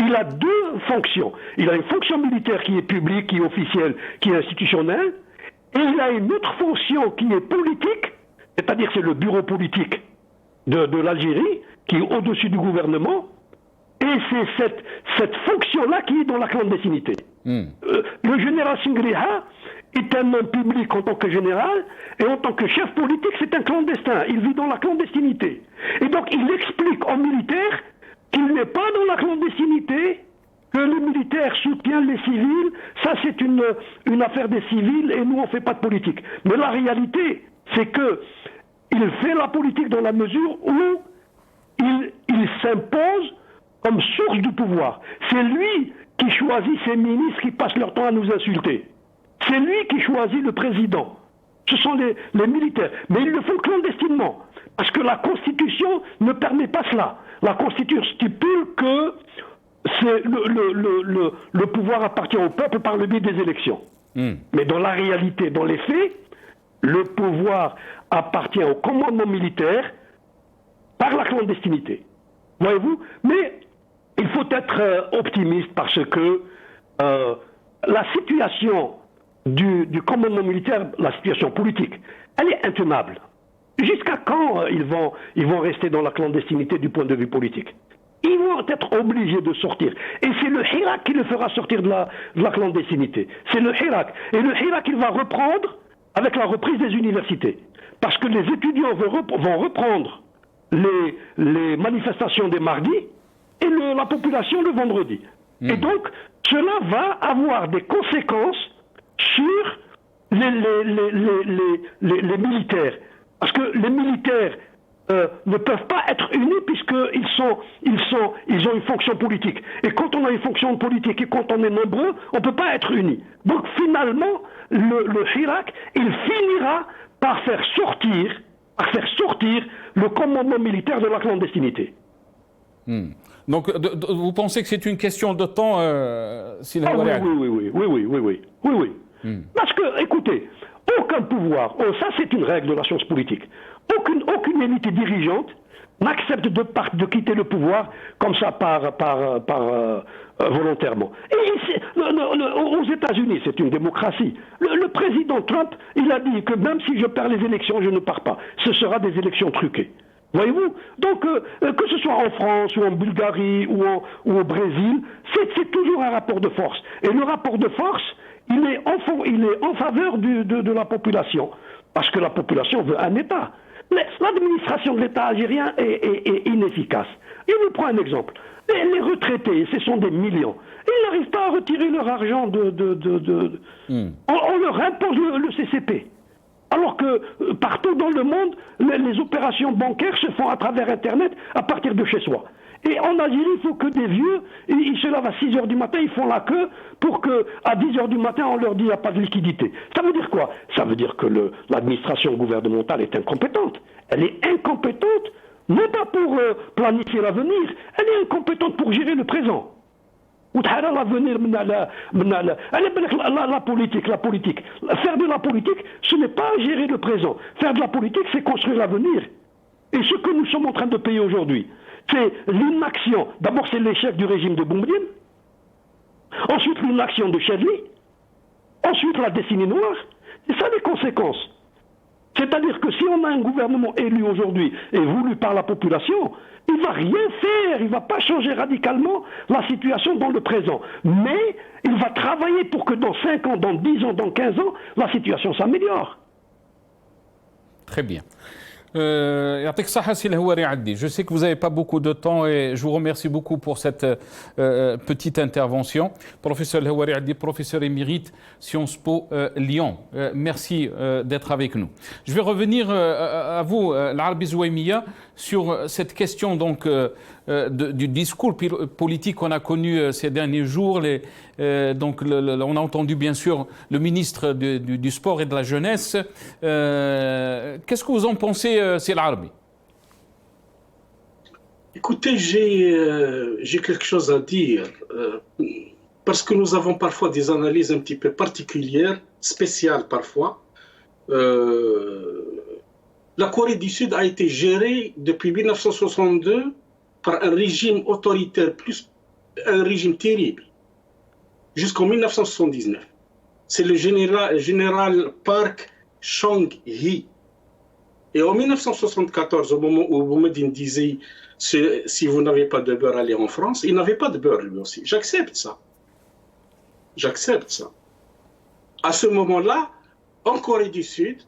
il a deux fonctions. Il a une fonction militaire qui est publique, qui est officielle, qui est institutionnelle, et il a une autre fonction qui est politique, c'est-à-dire c'est le bureau politique de l'Algérie, qui est au-dessus du gouvernement, et c'est cette fonction-là qui est dans la clandestinité. Le général Shingriha est un homme public en tant que général, et en tant que chef politique, c'est un clandestin. Il vit dans la clandestinité. Et donc il explique aux militaires qu'il n'est pas dans la clandestinité, que les militaires soutiennent les civils, ça c'est une affaire des civils et nous on ne fait pas de politique. Mais la réalité, c'est que il fait la politique dans la mesure où il s'impose comme source du pouvoir. C'est lui qui choisit ses ministres qui passent leur temps à nous insulter. C'est lui qui choisit le président. Ce sont les militaires. Mais ils le font clandestinement. Parce que la Constitution ne permet pas cela. La Constitution stipule que le pouvoir appartient au peuple par le biais des élections. Mais dans la réalité, dans les faits, le pouvoir appartient au commandement militaire par la clandestinité. Voyez-vous? Mais il faut être optimiste parce que la situation du commandement militaire, la situation politique, elle est intenable. Jusqu'à quand ils vont rester dans la clandestinité du point de vue politique? Ils vont être obligés de sortir. Et c'est le Hirak qui le fera sortir de la clandestinité. C'est le Hirak. Et le Hirak, il va reprendre avec la reprise des universités. Parce que les étudiants vont reprendre les manifestations des mardis et la population le vendredi. Et donc, cela va avoir des conséquences sur les militaires. Parce que les militaires ne peuvent pas être unis puisqu'ils ont une fonction politique. Et quand on a une fonction politique et quand on est nombreux, on ne peut pas être unis. Donc finalement, le Hirak, il finira par faire sortir le commandement militaire de la clandestinité. Donc, vous pensez que c'est une question de temps, Oui. Parce que, écoutez, aucun pouvoir, ça c'est une règle de la science politique, aucune élite dirigeante n'accepte de quitter le pouvoir comme ça volontairement. Et aux États-Unis, c'est une démocratie. Le président Trump, il a dit que même si je perds les élections, je ne pars pas. Ce sera des élections truquées. Voyez-vous? Donc, que ce soit en France, ou en Bulgarie, ou au Brésil, c'est toujours un rapport de force. Et le rapport de force, il est en faveur de la population. Parce que la population veut un État. L'administration de l'État algérien est inefficace. Je vous prends un exemple. Les retraités, ce sont des millions. Ils n'arrivent pas à retirer leur argent On leur impose le CCP. Alors que partout dans le monde, les opérations bancaires se font à travers Internet à partir de chez soi. Et en Algérie, il faut que des vieux, ils se lavent à 6 h du matin, ils font la queue pour qu'à 10 h du matin, on leur dit qu'il n'y a pas de liquidité. Ça veut dire quoi? Ça veut dire que l'administration gouvernementale est incompétente. Elle est incompétente, non pas pour planifier l'avenir, elle est incompétente pour gérer le présent. L'avenir, la politique. Faire de la politique, ce n'est pas gérer le présent. Faire de la politique, c'est construire l'avenir. Et ce que nous sommes en train de payer aujourd'hui, c'est l'inaction. D'abord, c'est l'échec du régime de Boumediene. Ensuite, l'inaction de Chadli. Ensuite, la décennie noire. C'est ça les conséquences. C'est-à-dire que si on a un gouvernement élu aujourd'hui et voulu par la population, il ne va rien faire, il ne va pas changer radicalement la situation dans le présent. Mais il va travailler pour que dans 5 ans, dans 10 ans, dans 15 ans, la situation s'améliore. Très bien. Je sais que vous n'avez pas beaucoup de temps et je vous remercie beaucoup pour cette petite intervention. Professeur El Houari Addi, professeur émérite Sciences Po Lyon. Merci d'être avec nous. Je vais revenir à vous, l'Arbi Zouaïmiya, sur cette question donc du discours politique qu'on a connu ces derniers jours. On a entendu bien sûr le ministre du Sport et de la Jeunesse. Qu'est-ce que vous en pensez, c'est l'Arbi? Écoutez, j'ai quelque chose à dire, parce que nous avons parfois des analyses un petit peu particulières, spéciales parfois. La Corée du Sud a été gérée depuis 1962 par un régime autoritaire, plus un régime terrible, jusqu'en 1979. C'est le général Park Chung-hee. Et en 1974, au moment où Boumediene disait « si vous n'avez pas de beurre, allez en France », il n'avait pas de beurre lui aussi. J'accepte ça. J'accepte ça. À ce moment-là, en Corée du Sud,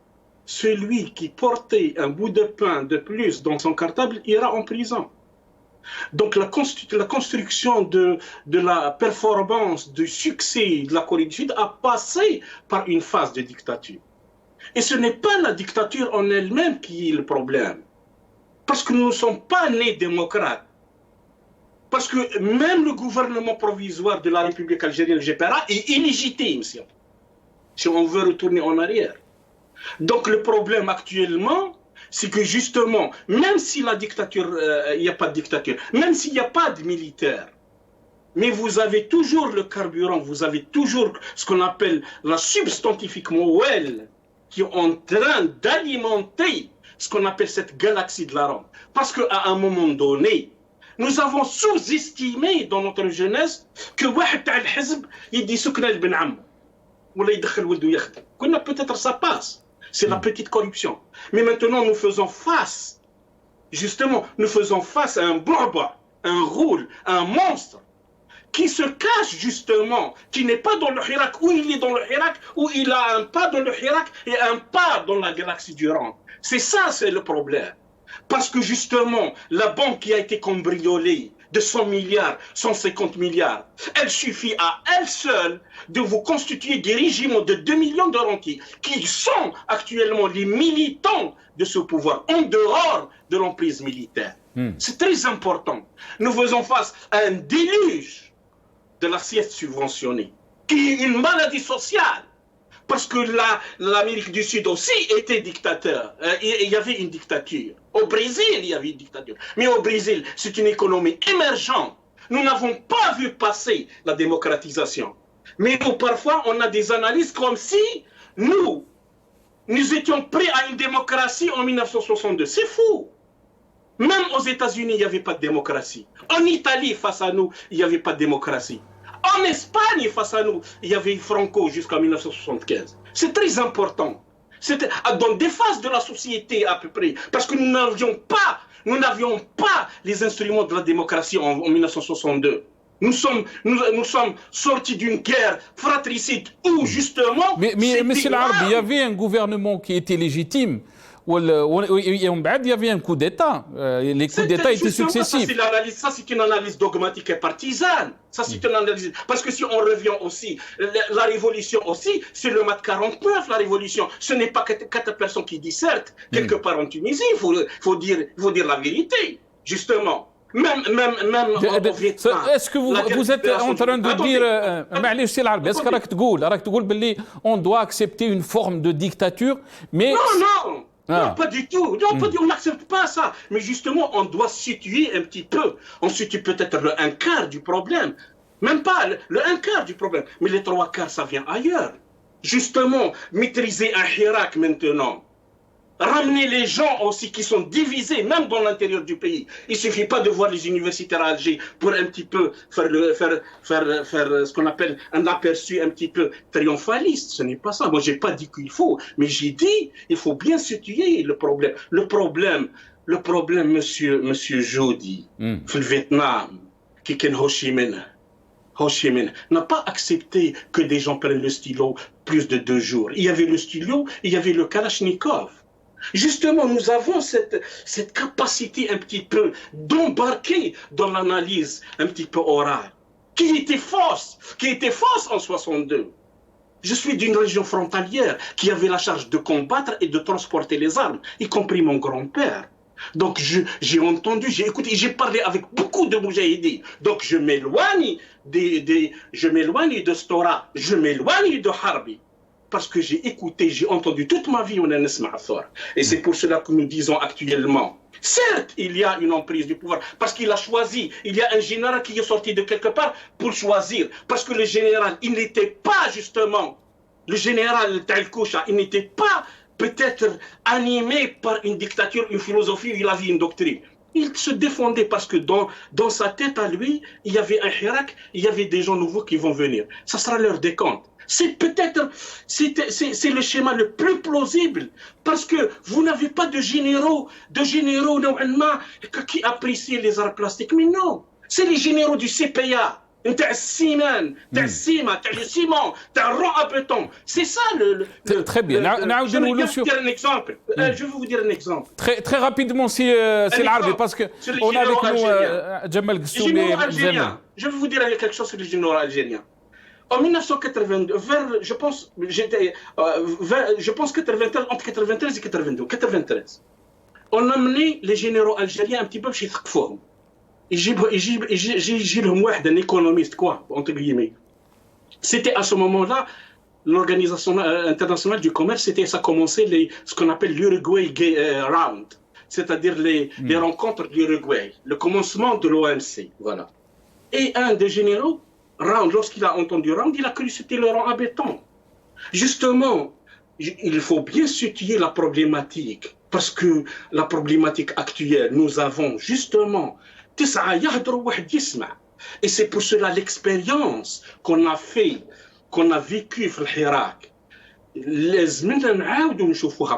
celui qui portait un bout de pain de plus dans son cartable ira en prison. Donc la construction de la performance, du succès de la Corée du Sud a passé par une phase de dictature. Et ce n'est pas la dictature en elle-même qui est le problème. Parce que nous ne sommes pas nés démocrates. Parce que même le gouvernement provisoire de la République algérienne, le GPRA, est illégitime, si on veut retourner en arrière. Donc le problème actuellement, c'est que justement, même si la dictature, il n'y a pas de dictature, même s'il n'y a pas de militaire, mais vous avez toujours le carburant, vous avez toujours ce qu'on appelle la substantifique Mouel, qui est en train d'alimenter ce qu'on appelle cette galaxie de la ronde. Parce qu'à un moment donné, nous avons sous-estimé dans notre jeunesse que واحد تاع الحزب يدي سكنة لبن عمه ولا يدخل ولده يخدم. كنا peut-être ça passe. C'est la petite corruption. Mais maintenant nous faisons face, justement, nous faisons face à un bouba, un roule, un monstre qui se cache justement, qui n'est pas dans le Hirak, ou il est dans le Hirak, ou il a un pas dans le Hirak et un pas dans la galaxie du Rang. C'est ça, c'est le problème. Parce que justement, la banque qui a été cambriolée de 100 milliards, 150 milliards, elle suffit à elle seule de vous constituer des régiments de 2 millions de rentiers qui sont actuellement les militants de ce pouvoir, en dehors de l'emprise militaire. C'est très important. Nous faisons face à un déluge de l'assiette subventionnée, qui est une maladie sociale. Parce que l'Amérique du Sud aussi était dictateur. Il y avait une dictature. Au Brésil, il y avait une dictature. Mais au Brésil, c'est une économie émergente. Nous n'avons pas vu passer la démocratisation. Mais nous, parfois, on a des analyses comme si nous étions prêts à une démocratie en 1962. C'est fou. Même aux États-Unis, il n'y avait pas de démocratie. En Italie, face à nous, il n'y avait pas de démocratie. En Espagne, face à nous, il y avait Franco jusqu'en 1975. C'est très important. C'était dans des phases de la société à peu près. Parce que nous n'avions pas les instruments de la démocratie en 1962. Nous sommes sortis d'une guerre fratricide où justement... Mais monsieur Larbi, il y avait un gouvernement qui était légitime. Il y avait un coup d'État. Les coups d'État étaient successifs. Ça, c'est une analyse dogmatique et partisane. Ça, c'est une analyse. Parce que si on revient aussi, la révolution aussi, c'est le mat 49, la révolution. Ce n'est pas 4 personnes qui dissertent quelque part en Tunisie. Il faut dire la vérité, justement. Même au Vietnam. Est-ce que vous êtes en train de dire est-ce que راك تقول باللي on doit accepter une forme de dictature, mais non, pas du tout. Non, on n'accepte pas ça. Mais justement, on doit situer un petit peu. On situe peut-être le 1/4 du problème. Même pas le 1/4 du problème. Mais les 3/4, ça vient ailleurs. Justement, maîtriser un Hirak maintenant. Ramener les gens aussi qui sont divisés, même dans l'intérieur du pays. Il ne suffit pas de voir les universitaires à Alger pour un petit peu faire ce qu'on appelle un aperçu un petit peu triomphaliste. Ce n'est pas ça. Moi, je n'ai pas dit qu'il faut, mais j'ai dit il faut bien situer le problème. Le problème, monsieur Jody, le Vietnam, qui est Ho Chi Minh n'a pas accepté que des gens prennent le stylo plus de 2 jours. Il y avait le stylo, il y avait le Kalachnikov. Justement, nous avons cette capacité un petit peu d'embarquer dans l'analyse un petit peu orale, qui était fausse en 62. Je suis d'une région frontalière qui avait la charge de combattre et de transporter les armes, y compris mon grand-père. Donc j'ai entendu, j'ai écouté, j'ai parlé avec beaucoup de moujahidis. Donc je m'éloigne de Stora, je m'éloigne de Harbi. Parce que j'ai écouté, j'ai entendu toute ma vie, on a et c'est pour cela que nous disons actuellement, certes, il y a une emprise du pouvoir, parce qu'il a choisi, il y a un général qui est sorti de quelque part pour choisir, parce que le général, il n'était pas justement, le général Tal Koucha, il n'était pas peut-être animé par une dictature, une philosophie, il avait une doctrine. Il se défendait parce que dans sa tête à lui, il y avait un Hirak, il y avait des gens nouveaux qui vont venir. Ça sera leur décompte. C'est le schéma le plus plausible parce que vous n'avez pas de généraux normalement qui apprécient les arts plastiques. Mais non, c'est les généraux du CPA. T'as Siman, t'as Sima, t'as le ciment, t'as un rang à béton. C'est ça le très bien. Je vais vous dire un exemple. Je vais vous dire un exemple. Très rapidement, c'est l'Arbi, parce que on a avec nous Jamal Ghassoumi. Je vais vous dire quelque chose sur les généraux algériens. En 1982, je pense 93, entre 93 et 92, 93, on a mené les généraux algériens un petit peu chez Thakfoum. J'ai un économiste, quoi, entre guillemets. C'était à ce moment-là, l'Organisation internationale du commerce, ça commençait ce qu'on appelle l'Uruguay Round, c'est-à-dire les rencontres de l'Uruguay, le commencement de l'OMC, voilà. Et un des généraux, Round, lorsqu'il a entendu Round, il a cru que c'était le rang à béton. Justement, il faut bien situer la problématique, parce que la problématique actuelle, nous avons justement, et c'est pour cela l'expérience qu'on a fait, qu'on a vécu dans le Hirak.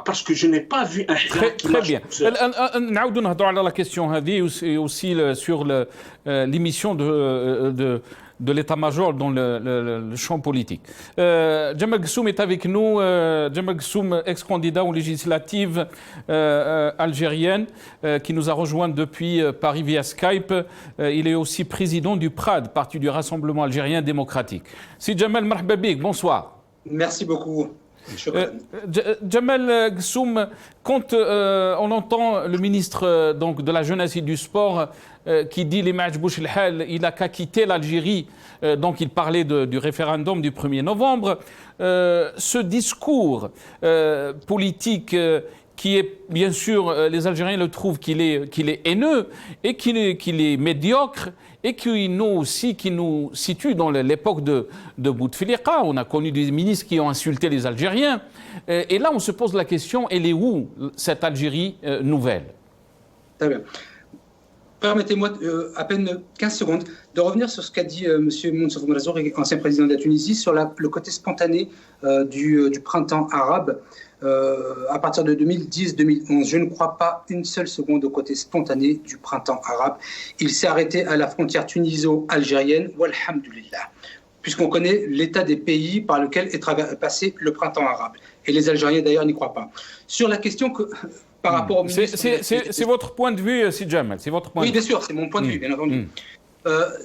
Parce que je n'ai pas vu un Hirak qui très bien. نعاودوا نهضروا على la question هذه aussi sur l'émission de l'état-major dans le champ politique. Djemal Ghessoum est avec nous. Djemal Ghessoum, ex-candidat aux législatives algériennes, qui nous a rejoint depuis Paris via Skype. Il est aussi président du PRAD, Parti du Rassemblement Algérien Démocratique. Si Djemal, marhaba bik, bonsoir. Merci beaucoup. Djemal Ghessoum, quand on entend le ministre donc, de la Jeunesse et du Sport qui dit il a qu'à quitter l'Algérie, donc il parlait du référendum du 1er novembre, ce discours politique qui est, bien sûr, les Algériens le trouvent qu'il est haineux et qu'il est médiocre, et qui nous situe dans l'époque de Bouteflika. On a connu des ministres qui ont insulté les Algériens. Et là, on se pose la question, elle est où cette Algérie nouvelle? Très bien. Permettez-moi à peine 15 secondes de revenir sur ce qu'a dit M. Mounsouf Mrazouk, ancien président de la Tunisie, sur le côté spontané du printemps arabe. À partir de 2010-2011, je ne crois pas une seule seconde au côté spontané du printemps arabe. Il s'est arrêté à la frontière tuniso-algérienne, walhamdulillah, puisqu'on connaît l'état des pays par lequel est passé le printemps arabe. Et les Algériens d'ailleurs n'y croient pas. Sur la question que... Par rapport au ministre... C'est votre point de vue, Sid Djemal, c'est votre point de vue. Oui, bien sûr, c'est mon point de vue, bien entendu.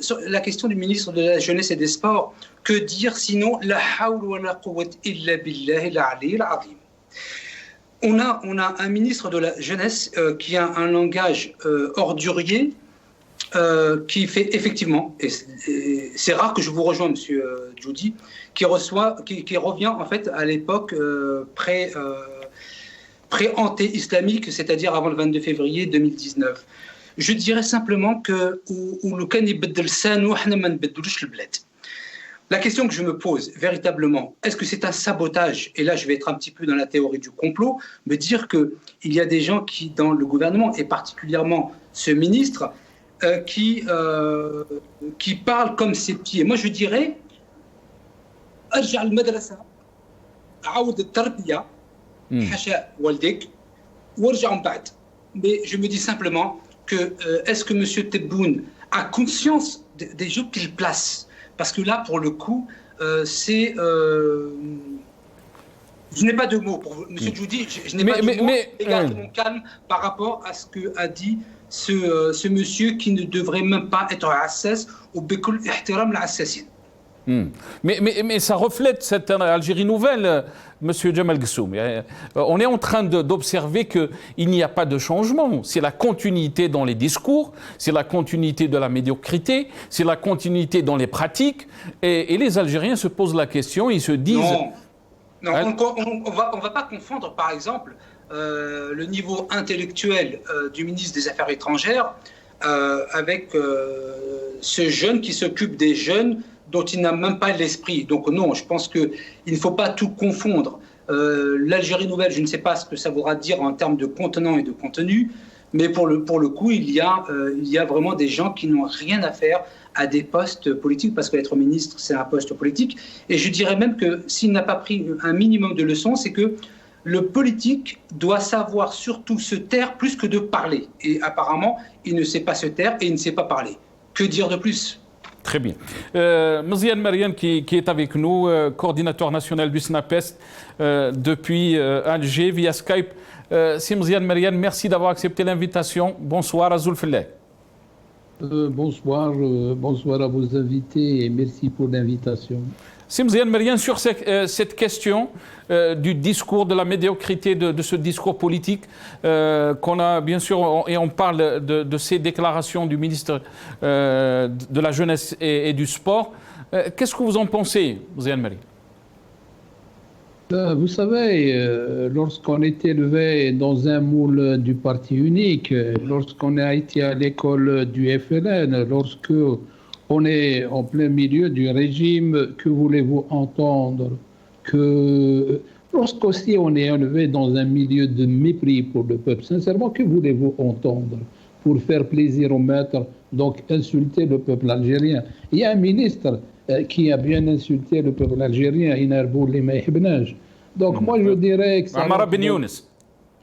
Sur la question du ministre de la Jeunesse et des Sports, que dire sinon la hawla wa la quwwata illa billahi al-ali al-azim. On a un ministre de la Jeunesse qui a un langage ordurier, qui fait effectivement, et c'est rare que je vous rejoigne, monsieur Djoudi, qui revient en fait à l'époque pré-anté-islamique, c'est-à-dire avant le 22 février 2019. Je dirais simplement que la question que je me pose véritablement, est-ce que c'est un sabotage? Et là, je vais être un petit peu dans la théorie du complot, me dire qu'il y a des gens qui, dans le gouvernement, et particulièrement ce ministre, qui parlent comme ses pieds. Moi, je dirais, mais je me dis simplement que est-ce que M. Tebboune a conscience des jeux qu'il place? Parce que là, pour le coup, c'est... je n'ai pas de mots pour vous. M. Djoudi, je n'ai pas de mots. Gardez mon calme par rapport à ce qu'a dit ce monsieur qui ne devrait même pas être assas ou bekul ihtiram l'assassin. Mais ça reflète cette Algérie nouvelle, Monsieur Djemal Ghessoum. On est en train d'observer qu'il n'y a pas de changement. C'est la continuité dans les discours, c'est la continuité de la médiocrité, c'est la continuité dans les pratiques. Et les Algériens se posent la question, ils se disent... Non, on va pas confondre, par exemple, le niveau intellectuel du ministre des Affaires étrangères avec ce jeune qui s'occupe des jeunes dont il n'a même pas l'esprit. Donc non, je pense qu'il ne faut pas tout confondre. L'Algérie nouvelle, je ne sais pas ce que ça voudra dire en termes de contenant et de contenu, mais pour le coup, il y a vraiment des gens qui n'ont rien à faire à des postes politiques, parce qu'être ministre, c'est un poste politique. Et je dirais même que s'il n'a pas pris un minimum de leçons, c'est que le politique doit savoir surtout se taire plus que de parler. Et apparemment, il ne sait pas se taire et il ne sait pas parler. Que dire de plus ? Très bien. Meziane Mariane qui est avec nous, coordinateur national du SNAPES depuis Alger via Skype. Si Meziane Mariane, merci d'avoir accepté l'invitation. Bonsoir, Azoul Felleh. Bonsoir à vos invités et merci pour l'invitation. Mziane Mariane, sur cette question du discours, de la médiocrité de ce discours politique qu'on a bien sûr, et on parle de ces déclarations du ministre de la Jeunesse et du Sport. Qu'est-ce que vous en pensez, Mziane Mariane? Vous savez, lorsqu'on est élevé dans un moule du parti unique, lorsqu'on a été à l'école du FLN, lorsque on est en plein milieu du régime, que voulez-vous entendre? Lorsqu'aussi on est élevé dans un milieu de mépris pour le peuple, sincèrement, que voulez-vous entendre? Pour faire plaisir au maître, donc insulter le peuple algérien. Il y a un ministre qui a bien insulté le peuple algérien, donc moi je dirais que ça... Amara Ben Younes.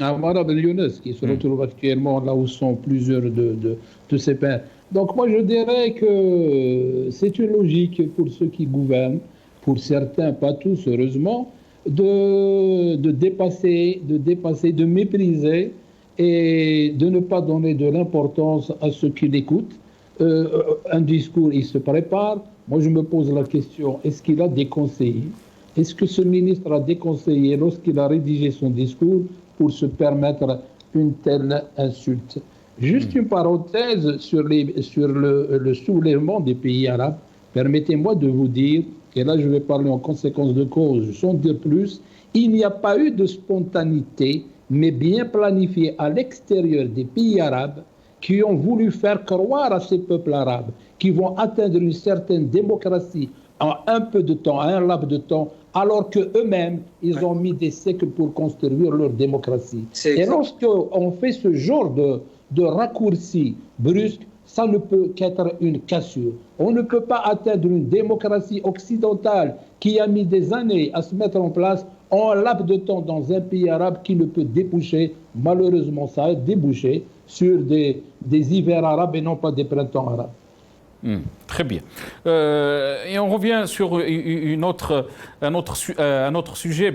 Amara Ben Younes, qui se retrouve actuellement là où sont plusieurs de ses pairs. Donc moi je dirais que c'est une logique pour ceux qui gouvernent, pour certains, pas tous heureusement, de dépasser, de mépriser et de ne pas donner de l'importance à ceux qui l'écoutent. Un discours, il se prépare. Moi je me pose la question, est-ce qu'il a des conseillers? Est-ce que ce ministre a des conseillers lorsqu'il a rédigé son discours pour se permettre une telle insulte? Juste une parenthèse sur le soulèvement des pays arabes. Permettez-moi de vous dire, et là je vais parler en conséquence de cause, sans dire plus, il n'y a pas eu de spontanéité, mais bien planifié à l'extérieur des pays arabes qui ont voulu faire croire à ces peuples arabes qui vont atteindre une certaine démocratie en un peu de temps, un laps de temps, alors qu'eux-mêmes, ils ont mis des siècles pour construire leur démocratie. Et lorsqu'on fait ce genre de raccourci brusque, ça ne peut qu'être une cassure. On ne peut pas atteindre une démocratie occidentale qui a mis des années à se mettre en place en un laps de temps dans un pays arabe qui ne peut déboucher, malheureusement ça a débouché, sur des hivers arabes et non pas des printemps arabes. Très bien. Et on revient sur un autre sujet,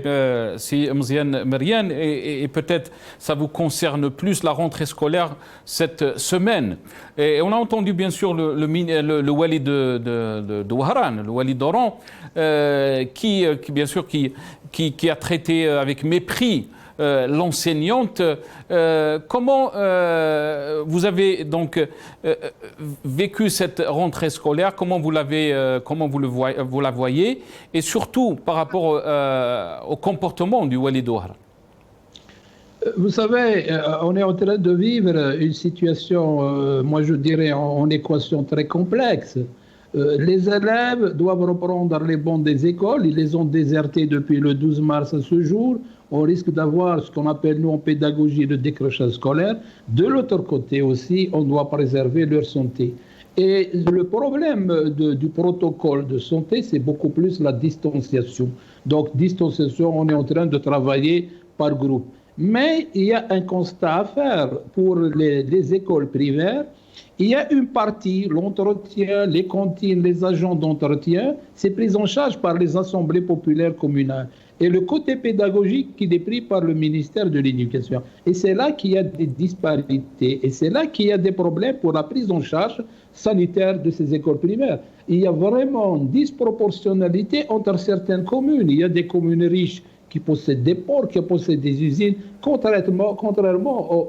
c'est Mziane Mariane, et peut-être ça vous concerne plus, la rentrée scolaire cette semaine. Et on a entendu bien sûr le wali de Ouaharan, le wali d'Oran, qui bien sûr qui a traité avec mépris l'enseignante. Comment vous avez donc vécu cette rentrée scolaire? Comment vous la voyez? Et surtout par rapport au comportement du wali d'Ouaharan. Vous savez, on est en train de vivre une situation, moi je dirais, en équation très complexe. Les élèves doivent reprendre les bancs des écoles. Ils les ont désertés depuis le 12 mars à ce jour. On risque d'avoir ce qu'on appelle, nous, en pédagogie, le décrochage scolaire. De l'autre côté aussi, on doit préserver leur santé. Et le problème du protocole de santé, c'est beaucoup plus la distanciation. Donc, distanciation, on est en train de travailler par groupe. Mais il y a un constat à faire pour les écoles primaires. Il y a une partie, l'entretien, les cantines, les agents d'entretien, c'est pris en charge par les assemblées populaires communales. Et le côté pédagogique, il est pris par le ministère de l'Éducation. Et c'est là qu'il y a des disparités. Et c'est là qu'il y a des problèmes pour la prise en charge sanitaire de ces écoles primaires. Il y a vraiment une disproportionnalité entre certaines communes. Il y a des communes riches qui possèdent des ports, qui possèdent des usines, contrairement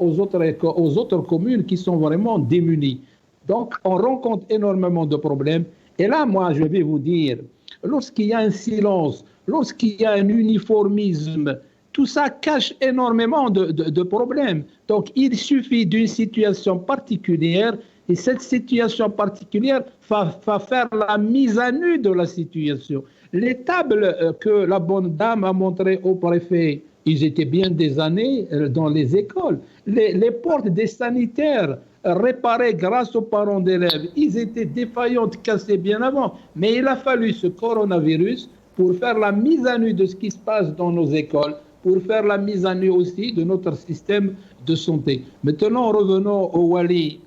aux autres communes qui sont vraiment démunies. Donc, on rencontre énormément de problèmes. Et là, moi, je vais vous dire, lorsqu'il y a un silence, lorsqu'il y a un uniformisme, tout ça cache énormément de problèmes. Donc, il suffit d'une situation particulière, et cette situation particulière va faire la mise à nu de la situation. Les tables que la bonne dame a montrées au préfet, ils étaient bien des années dans les écoles. Les portes des sanitaires réparées grâce aux parents d'élèves, ils étaient défaillantes, cassées bien avant. Mais il a fallu ce coronavirus pour faire la mise à nu de ce qui se passe dans nos écoles, pour faire la mise à nu aussi de notre système de santé. Maintenant, revenons au wali.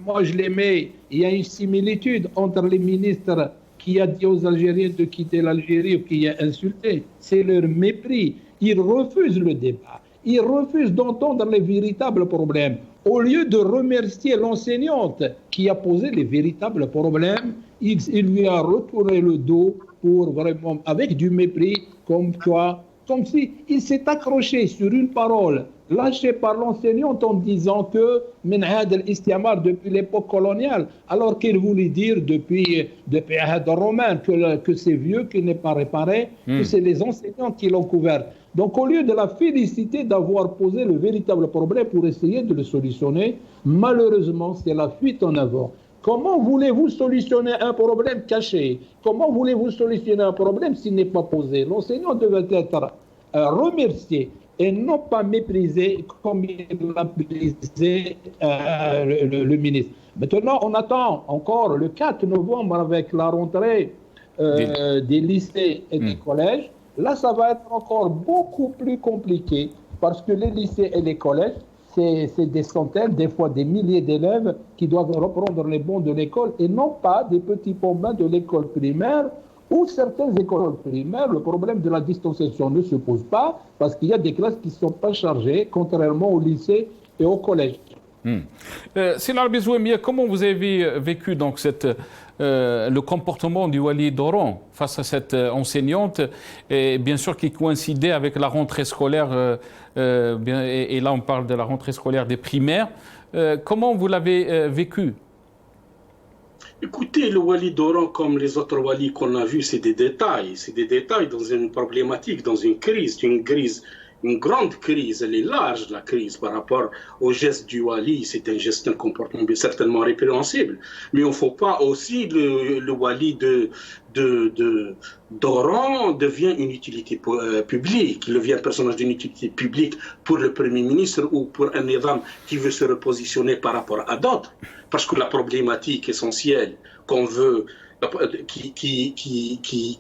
Moi, je l'aimais. Il y a une similitude entre les ministres qui a dit aux Algériens de quitter l'Algérie ou qui a insulté. C'est leur mépris. Ils refusent le débat. Ils refusent d'entendre les véritables problèmes. au lieu de remercier l'enseignante qui a posé les véritables problèmes, il lui a retourné le dos pour vraiment, avec du mépris, comme si il s'est accroché sur une parole lâchée par l'enseignante en disant que Minhad al-Istimar depuis l'époque coloniale, alors qu'il voulait dire depuis Ahad al-Romain que c'est vieux, qu'il n'est pas réparé, que c'est les enseignants qui l'ont couvert. Donc au lieu de la féliciter d'avoir posé le véritable problème pour essayer de le solutionner, malheureusement c'est la fuite en avant. Comment voulez-vous solutionner un problème caché? Comment voulez-vous solutionner un problème s'il n'est pas posé? L'enseignant devait être remercié et non pas méprisé comme il l'a méprisé le ministre. Maintenant, on attend encore le 4 novembre avec la rentrée des lycées et des collèges. Là, ça va être encore beaucoup plus compliqué parce que les lycées et les collèges, c'est des centaines, des fois des milliers d'élèves qui doivent reprendre les bancs de l'école et non pas des petits bambins de l'école primaire ou certaines écoles primaires. Le problème de la distanciation ne se pose pas parce qu'il y a des classes qui ne sont pas chargées, contrairement au lycée et au collège. Sinar Bezouemia, comment vous avez vécu donc le comportement du Wali d'Oran face à cette enseignante, et bien sûr qui coïncidait avec la rentrée scolaire, et là on parle de la rentrée scolaire des primaires. Comment vous l'avez vécu? Écoutez, le Wali d'Oran, comme les autres Walis qu'on a vus, c'est des détails dans une problématique, dans une crise, une grande crise, elle est large la crise par rapport au geste du Wali. C'est un geste, un comportement certainement répréhensible. Mais il ne faut pas aussi le Wali d'Oran devient une utilité publique, il devient un personnage d'une utilité publique pour le Premier ministre ou pour un Nidam qui veut se repositionner par rapport à d'autres. Parce que la problématique essentielle qu'on veut, qui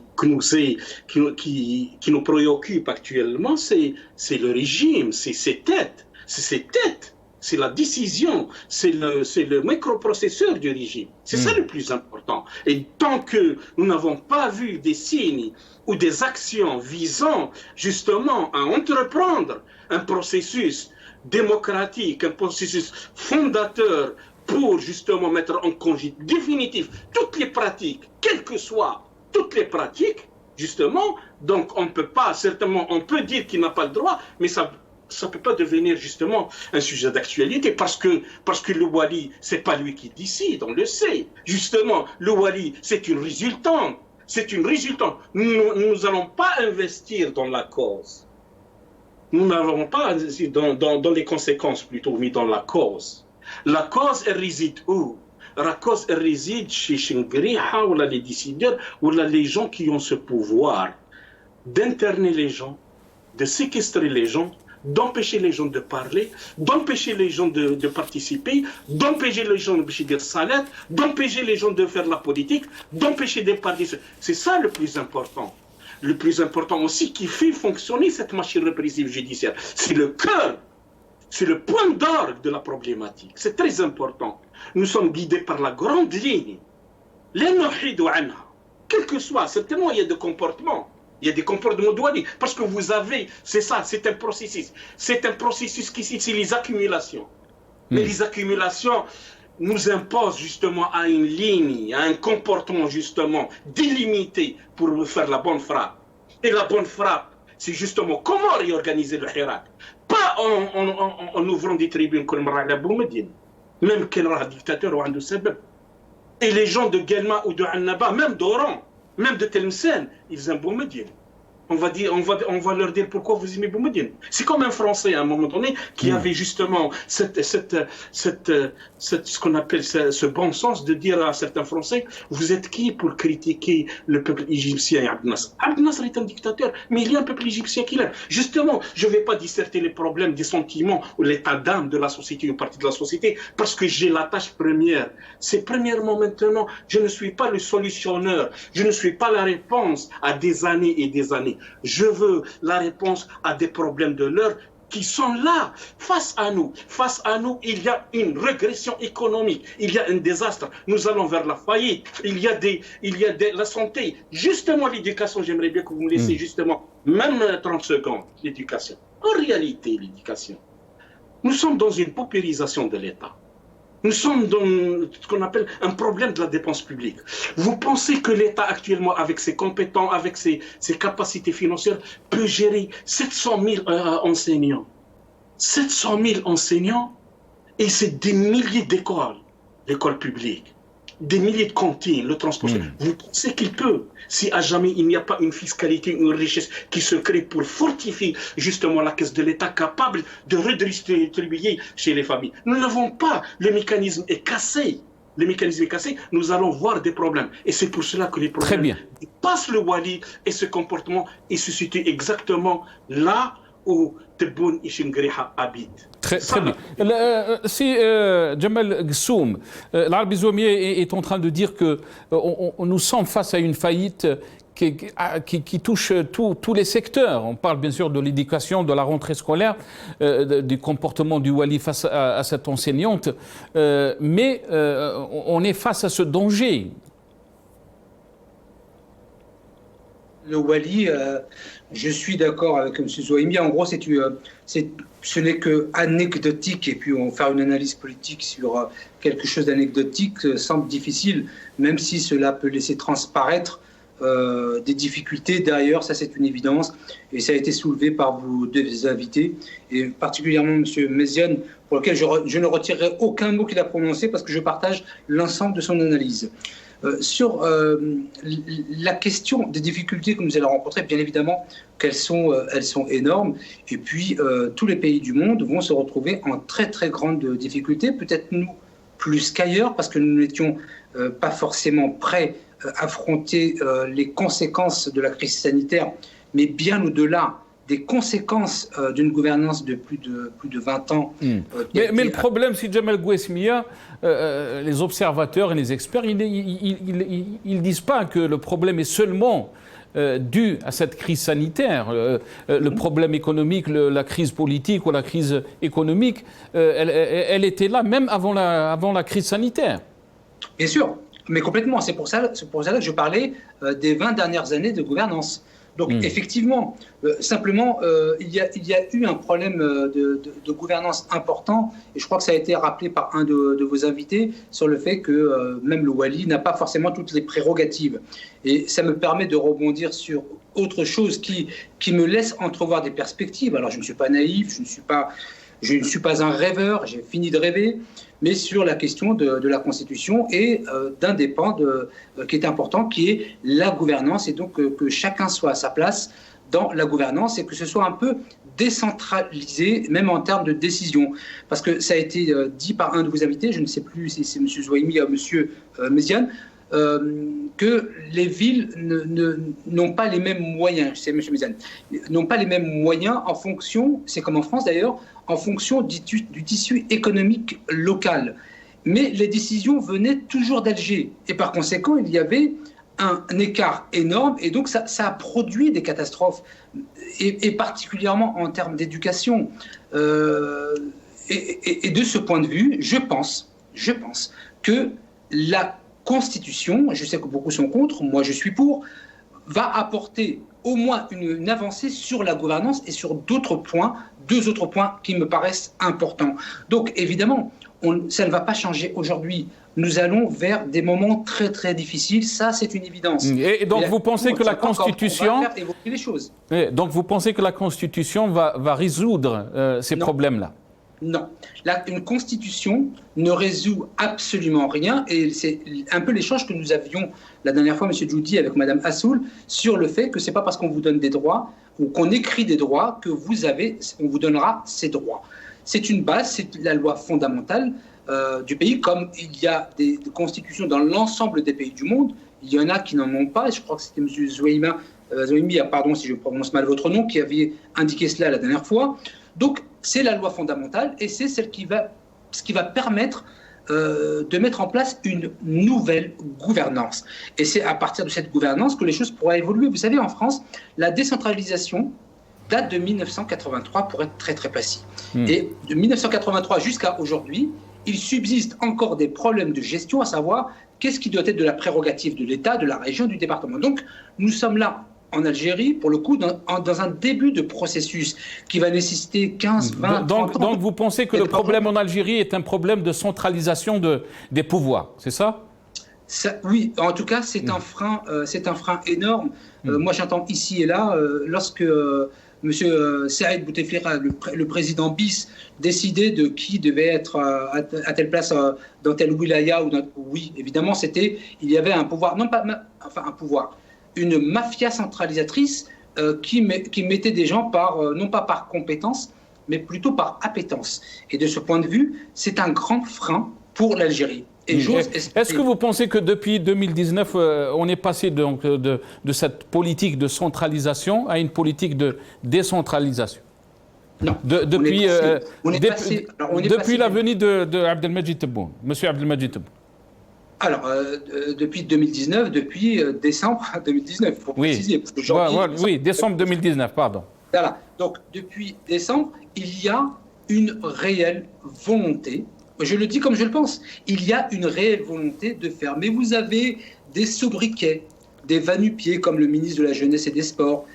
nous préoccupe actuellement, c'est le régime, c'est ses têtes, c'est la décision, c'est le microprocesseur du régime. C'est ça le plus important. Et tant que nous n'avons pas vu des signes ou des actions visant justement à entreprendre un processus démocratique, un processus fondateur pour justement mettre en congé définitif toutes les pratiques, quelles que soient toutes les pratiques, justement, donc on peut pas, certainement, on peut dire qu'il n'a pas le droit, mais ça peut pas devenir justement un sujet d'actualité parce que le Wali, c'est pas lui qui décide, on le sait. Justement, le Wali, c'est une résultante. Nous allons pas investir dans la cause. Nous n'allons pas investir dans les conséquences plutôt, mais dans la cause. La cause, elle réside où? La cause, elle réside chez Shingriha, ou là les décideurs, ou là les gens qui ont ce pouvoir d'interner les gens, de séquestrer les gens, d'empêcher les gens de parler, d'empêcher les gens de participer, d'empêcher les gens de dire salat, d'empêcher les gens de faire la politique, d'empêcher de parler. C'est ça le plus important. Le plus important aussi qui fait fonctionner cette machine répressive judiciaire. C'est le cœur. C'est le point d'orgue de la problématique. C'est très important. Nous sommes guidés par la grande ligne. Quel que soit, certainement il y a des comportements. Il y a des comportements douaniers. Parce que vous avez, c'est ça, c'est un processus. C'est un processus qui c'est les accumulations. Mais les accumulations nous imposent justement à une ligne, à un comportement justement délimité pour faire la bonne frappe. Et la bonne frappe, c'est justement comment réorganiser le Hirak. Pas en ouvrant des tribunes comme Ra'la Boumedine, même qu'il y a un dictateur ou un de Sebeb. Et les gens de Guelma ou de Annaba, même d'Oran, même de Tlemcen, ils aiment Boumedine. On va leur dire pourquoi vous aimez Boumedine. C'est comme un Français à un moment donné qui avait justement ce qu'on appelle ce bon sens de dire à certains Français, vous êtes qui pour critiquer le peuple égyptien et Abd Nasser? Abd Nasser est un dictateur, mais il y a un peuple égyptien qui l'aime. Justement, je ne vais pas disserter les problèmes des sentiments ou l'état d'âme de la société, une partie de la société, parce que j'ai la tâche première. C'est premièrement maintenant, je ne suis pas le solutionneur, je ne suis pas la réponse à des années et des années. Je veux la réponse à des problèmes de l'heure qui sont là, face à nous. Face à nous, il y a une régression économique, il y a un désastre. Nous allons vers la faillite, il y a la santé. Justement, l'éducation, j'aimerais bien que vous me laissiez justement, même 30 secondes, l'éducation. En réalité, l'éducation. Nous sommes dans une paupérisation de l'État. Nous sommes dans ce qu'on appelle un problème de la dépense publique. Vous pensez que l'État actuellement, avec ses compétences, avec ses capacités financières, peut gérer 700 000 enseignants 700 000 enseignants et c'est des milliers d'écoles, l'école publique, des milliers de cantines, le transport. Vous pensez qu'il peut, si à jamais il n'y a pas une fiscalité, une richesse qui se crée pour fortifier justement la caisse de l'État capable de redistribuer chez les familles. Nous n'avons pas, le mécanisme est cassé. Le mécanisme est cassé, nous allons voir des problèmes. Et c'est pour cela que les problèmes passent le Wali et ce comportement et se situe exactement là où Tebboune Ishingriha habite. Très bien. Si Jamal Ghassoum, l'Arabie Zouamié est en train de dire que nous sommes face à une faillite qui touche tous les secteurs. On parle bien sûr de l'éducation, de la rentrée scolaire, du comportement du Wali face à cette enseignante, mais on est face à ce danger. Le Wali, je suis d'accord avec M. Zouaimi. En gros, ce n'est que anecdotique. Et puis, on faire une analyse politique sur quelque chose d'anecdotique semble difficile, même si cela peut laisser transparaître des difficultés derrière. Ça, c'est une évidence. Et ça a été soulevé par vos deux invités, et particulièrement M. Méziane, pour lequel je ne retirerai aucun mot qu'il a prononcé parce que je partage l'ensemble de son analyse. Sur la question des difficultés que nous allons rencontrer, bien évidemment qu'elles sont énormes. Et puis, tous les pays du monde vont se retrouver en très, très grande difficulté. Peut-être nous plus qu'ailleurs, parce que nous n'étions pas forcément prêts à affronter les conséquences de la crise sanitaire, mais bien au-delà des conséquences d'une gouvernance de plus de 20 ans. Mais le problème, c'est Jamal Ghouesmia, les observateurs et les experts, ils ne disent pas que le problème est seulement dû à cette crise sanitaire. Le problème économique, la crise politique ou la crise économique, elle était là même avant la crise sanitaire. Bien sûr, mais complètement. C'est pour ça que je parlais des 20 dernières années de gouvernance. Donc effectivement, simplement, il y a eu un problème de gouvernance important, et je crois que ça a été rappelé par un de vos invités sur le fait que même le Wali n'a pas forcément toutes les prérogatives. Et ça me permet de rebondir sur autre chose qui me laisse entrevoir des perspectives. Alors je ne suis pas naïf, je ne suis pas un rêveur, j'ai fini de rêver, mais sur la question de la Constitution et d'un des pans qui est important, qui est la gouvernance, et donc que chacun soit à sa place dans la gouvernance et que ce soit un peu décentralisé, même en termes de décision. Parce que ça a été dit par un de vos invités, je ne sais plus si c'est M. Zouaimi ou M. Méziane, que les villes n'ont pas les mêmes moyens, c'est M. Méziane, n'ont pas les mêmes moyens en fonction, c'est comme en France d'ailleurs, en fonction du tissu économique local. Mais les décisions venaient toujours d'Alger. Et par conséquent, il y avait un écart énorme. Et donc, ça a produit des catastrophes, et particulièrement en termes d'éducation. Et de ce point de vue, je pense que la Constitution, je sais que beaucoup sont contre, moi je suis pour, va apporter au moins une avancée sur la gouvernance et sur deux autres points qui me paraissent importants. Donc évidemment, ça ne va pas changer aujourd'hui. Nous allons vers des moments très très difficiles, ça c'est une évidence. Et donc vous pensez que la Constitution... On va faire évoluer les choses. Donc vous pensez que la Constitution va résoudre ces problèmes-là? Non. Une constitution ne résout absolument rien, et c'est un peu l'échange que nous avions la dernière fois, M. Djoudi, avec Mme Assoul, sur le fait que ce n'est pas parce qu'on vous donne des droits ou qu'on écrit des droits que on vous donnera ces droits. C'est une base, c'est la loi fondamentale du pays, comme il y a des constitutions dans l'ensemble des pays du monde. Il y en a qui n'en ont pas, et je crois que c'était M. Zouaimi, pardon si je prononce mal votre nom, qui avait indiqué cela la dernière fois. Donc, c'est la loi fondamentale et c'est ce qui va permettre de mettre en place une nouvelle gouvernance. Et c'est à partir de cette gouvernance que les choses pourraient évoluer. Vous savez, en France, la décentralisation date de 1983 pour être très très précis. Et de 1983 jusqu'à aujourd'hui, il subsiste encore des problèmes de gestion, à savoir qu'est-ce qui doit être de la prérogative de l'État, de la région, du département. Donc, nous sommes là en Algérie, pour le coup, dans un début de processus qui va nécessiter 15, 20, 30 ans. Donc vous pensez que le problème en Algérie est un problème de centralisation des pouvoirs, c'est ça? Oui, en tout cas, c'est un frein énorme. Moi, j'entends ici et là, lorsque M. Saïd Bouteflika, le président BIS, décidait de qui devait être à telle place dans telle wilaya, oui, évidemment, il y avait un pouvoir, une mafia centralisatrice qui mettait des gens non pas par compétence, mais plutôt par appétence. Et de ce point de vue, c'est un grand frein pour l'Algérie. Est-ce que vous pensez que depuis 2019, on est passé donc de cette politique de centralisation à une politique de décentralisation? Non. Depuis la venue de Abdelmadjid Tebboune, Monsieur Abdelmadjid Tebboune. Alors, depuis 2019, depuis décembre 2019, il faut préciser. Parce que oui, décembre 2019, pardon. Voilà. Donc, depuis décembre, il y a une réelle volonté. Je le dis comme je le pense. Il y a une réelle volonté de faire. Mais vous avez des sobriquets, des va-nu-pieds comme le ministre de la Jeunesse et des Sports.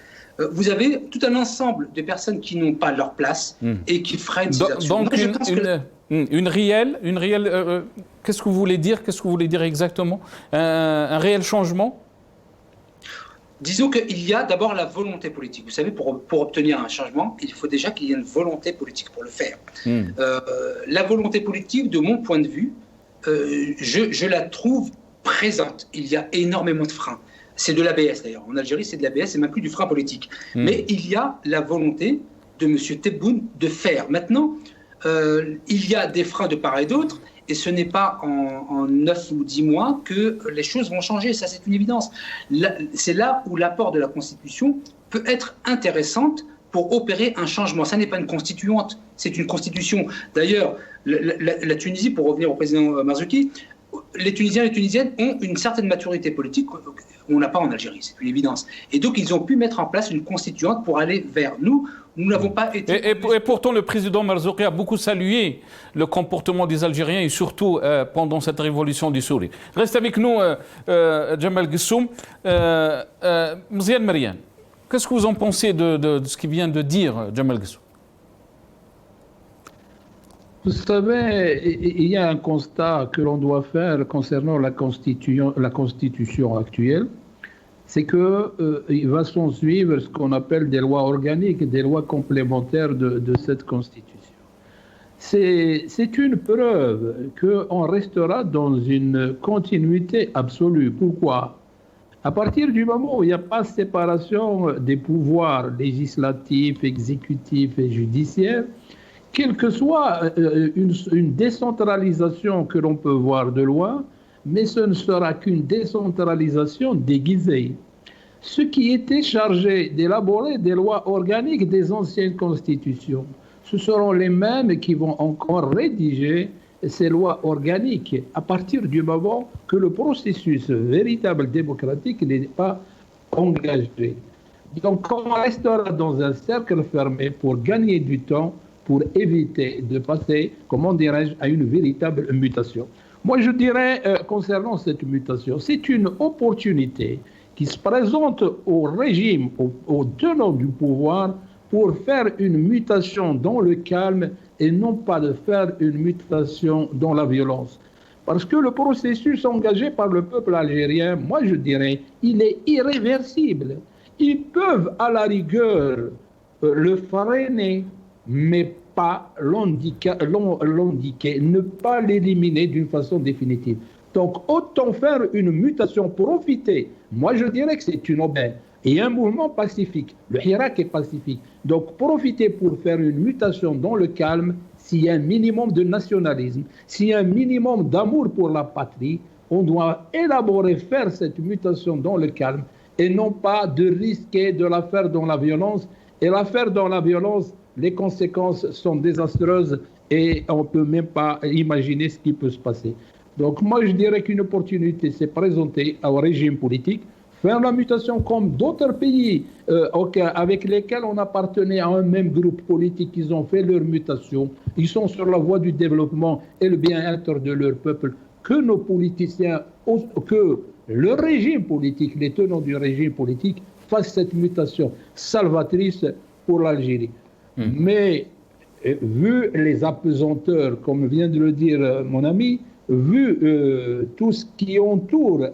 Vous avez tout un ensemble de personnes qui n'ont pas leur place et qui freinent ces actions. Donc, une réelle qu'est-ce que vous voulez dire? Qu'est-ce que vous voulez dire exactement? Un réel changement? Disons qu'il y a d'abord la volonté politique. Vous savez, pour obtenir un changement, il faut déjà qu'il y ait une volonté politique pour le faire. La volonté politique, de mon point de vue, je la trouve présente. Il y a énormément de freins. C'est de l'ABS d'ailleurs. En Algérie, c'est de l'ABS, c'est même plus du frein politique. Mais il y a la volonté de M. Tebboune de faire. Maintenant, il y a des freins de part et d'autre. Et ce n'est pas en 9 ou 10 mois que les choses vont changer, ça c'est une évidence. C'est là où l'apport de la Constitution peut être intéressante pour opérer un changement. Ça n'est pas une constituante, c'est une constitution. D'ailleurs, la Tunisie, pour revenir au président Marzouki, les Tunisiens et les Tunisiennes ont une certaine maturité politique qu'on n'a pas en Algérie, c'est une évidence. Et donc ils ont pu mettre en place une constituante pour aller vers nous. Nous n'avons pas été... Et pourtant, le président Marzouki a beaucoup salué le comportement des Algériens et surtout pendant cette révolution du Souris. Reste avec nous, Djemal Guessoum. Mziane Mariane, qu'est-ce que vous en pensez de ce qu'il vient de dire Djemal Guessoum? Vous savez, il y a un constat que l'on doit faire concernant la Constitution actuelle. C'est qu'il va s'en suivre ce qu'on appelle des lois organiques, des lois complémentaires de cette Constitution. C'est une preuve qu'on restera dans une continuité absolue. Pourquoi? À partir du moment où il n'y a pas de séparation des pouvoirs législatifs, exécutifs et judiciaires, quelle que soit une décentralisation que l'on peut voir de loin, mais ce ne sera qu'une décentralisation déguisée. Ceux qui étaient chargés d'élaborer des lois organiques des anciennes constitutions, ce seront les mêmes qui vont encore rédiger ces lois organiques à partir du moment que le processus véritable démocratique n'est pas engagé. Donc on restera dans un cercle fermé pour gagner du temps, pour éviter de passer, comment dirais-je, à une véritable mutation. Moi, je dirais, concernant cette mutation, c'est une opportunité qui se présente au régime, aux tenants du pouvoir, pour faire une mutation dans le calme et non pas de faire une mutation dans la violence. Parce que le processus engagé par le peuple algérien, moi je dirais, il est irréversible. Ils peuvent à la rigueur le freiner, mais pas l'endiquer, ne pas l'éliminer d'une façon définitive. Donc, autant faire une mutation, profiter. Moi, je dirais que c'est une aubaine. Et un mouvement pacifique. Le Hirak est pacifique. Donc, profiter pour faire une mutation dans le calme, s'il y a un minimum de nationalisme, s'il y a un minimum d'amour pour la patrie, on doit élaborer, faire cette mutation dans le calme et non pas de risquer de la faire dans la violence. Et la faire dans la violence, les conséquences sont désastreuses et on ne peut même pas imaginer ce qui peut se passer. Donc moi je dirais qu'une opportunité s'est présentée au régime politique, faire la mutation comme d'autres pays avec lesquels on appartenait à un même groupe politique, ils ont fait leur mutation, ils sont sur la voie du développement et le bien-être de leur peuple, que nos politiciens, que le régime politique, les tenants du régime politique fassent cette mutation salvatrice pour l'Algérie. Mais vu les apesanteurs, comme vient de le dire mon ami, vu tout ce qui entoure,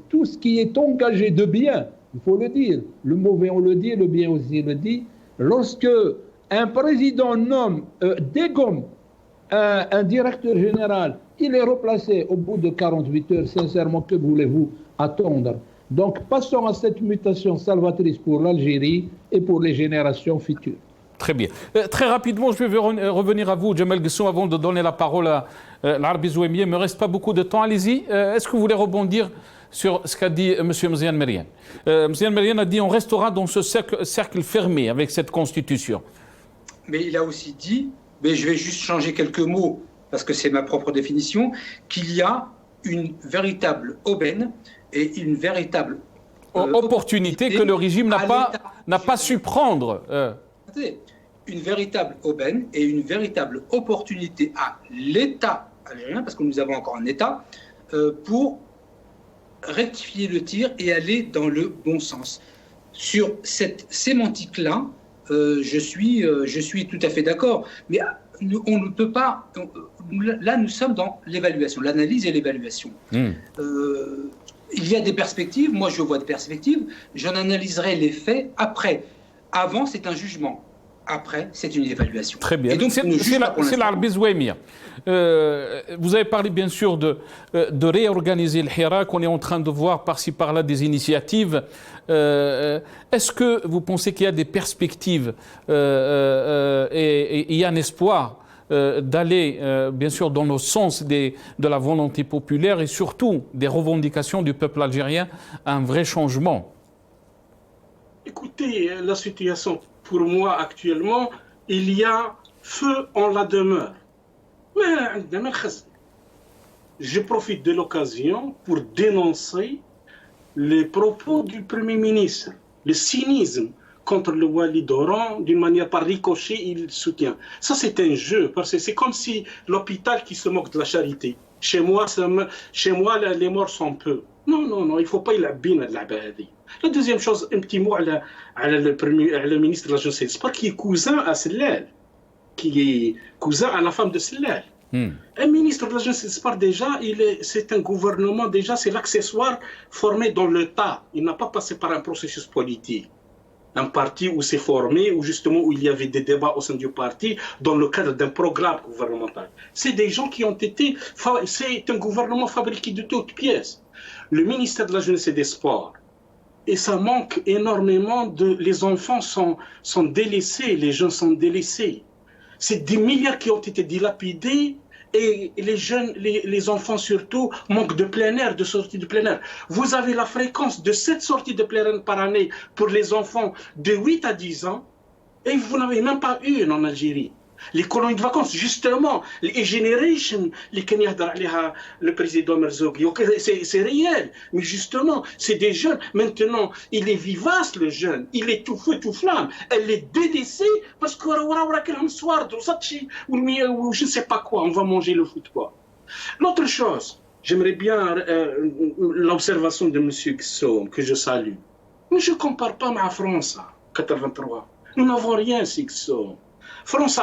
tout ce qui est engagé de bien, il faut le dire, le mauvais on le dit, le bien aussi le dit, lorsque un président dégomme un directeur général, il est replacé au bout de 48 heures, sincèrement, que voulez-vous attendre? Donc passons à cette mutation salvatrice pour l'Algérie et pour les générations futures. Très bien. Très rapidement, je vais revenir à vous, Djemal Guessou, avant de donner la parole à l'Arbi Zouemi. Il ne me reste pas beaucoup de temps. Allez-y. Est-ce que vous voulez rebondir sur ce qu'a dit M. Mziane Merian? Mziane Merian a dit on restera dans ce cercle fermé avec cette constitution. Mais il a aussi dit, mais je vais juste changer quelques mots, parce que c'est ma propre définition, qu'il y a une véritable aubaine et une véritable opportunité que le régime n'a pas su prendre. Une véritable aubaine et une véritable opportunité à l'État algérien, parce que nous avons encore un État, pour rectifier le tir et aller dans le bon sens. Sur cette sémantique-là, je suis tout à fait d'accord, mais on ne peut pas... Là, nous sommes dans l'évaluation, l'analyse et l'évaluation. Il y a des perspectives, moi je vois des perspectives, j'en analyserai les faits après. Avant, c'est un jugement. Après, c'est une évaluation. Très bien. C'est l'Arbi Zouemi. Vous avez parlé bien sûr de réorganiser le Hirak. On est en train de voir par-ci par-là des initiatives. Est-ce que vous pensez qu'il y a des perspectives et il y a un espoir d'aller bien sûr dans le sens de la volonté populaire et surtout des revendications du peuple algérien à un vrai changement? Écoutez, la situation pour moi actuellement, il y a feu en la demeure. Mais je profite de l'occasion pour dénoncer les propos du Premier ministre, le cynisme contre le Wali d'Oran, d'une manière par ricochet, il soutient. Ça, c'est un jeu, parce que c'est comme si l'hôpital qui se moque de la charité. Chez moi, les morts sont peu. Non, il ne faut pas y l'abîmer de la badi. La deuxième chose, un petit mot à le ministre de la Jeunesse et du Sport, qui est cousin à Sellal, qui est cousin à la femme de Sellal. Un ministre de la Jeunesse et du Sport, déjà, c'est un gouvernement, déjà, c'est l'accessoire formé dans le tas. Il n'a pas passé par un processus politique. Un parti où c'est formé, où il y avait des débats au sein du parti dans le cadre d'un programme gouvernemental. C'est des gens qui ont été... C'est un gouvernement fabriqué de toutes pièces. Le ministère de la Jeunesse et des Sports, et ça manque énormément les enfants sont délaissés, les jeunes sont délaissés. C'est des milliards qui ont été dilapidés et les jeunes, les enfants surtout, manquent de plein air, de sorties de plein air. Vous avez la fréquence de 7 sorties de plein air par année pour les enfants de 8 à 10 ans et vous n'avez même pas une en Algérie. Les colonies de vacances, justement, les Generation, les le président Merzougui, c'est réel, mais justement, c'est des jeunes. Maintenant, il est vivace, le jeune, il est tout feu, tout flamme. Elle est délaissée parce que ou je ne sais pas quoi, on va manger le foot, quoi. L'autre chose, j'aimerais bien l'observation de M. Guessou, que je salue. Mais je ne compare pas ma France, 83. Nous n'avons rien, Guessou. France,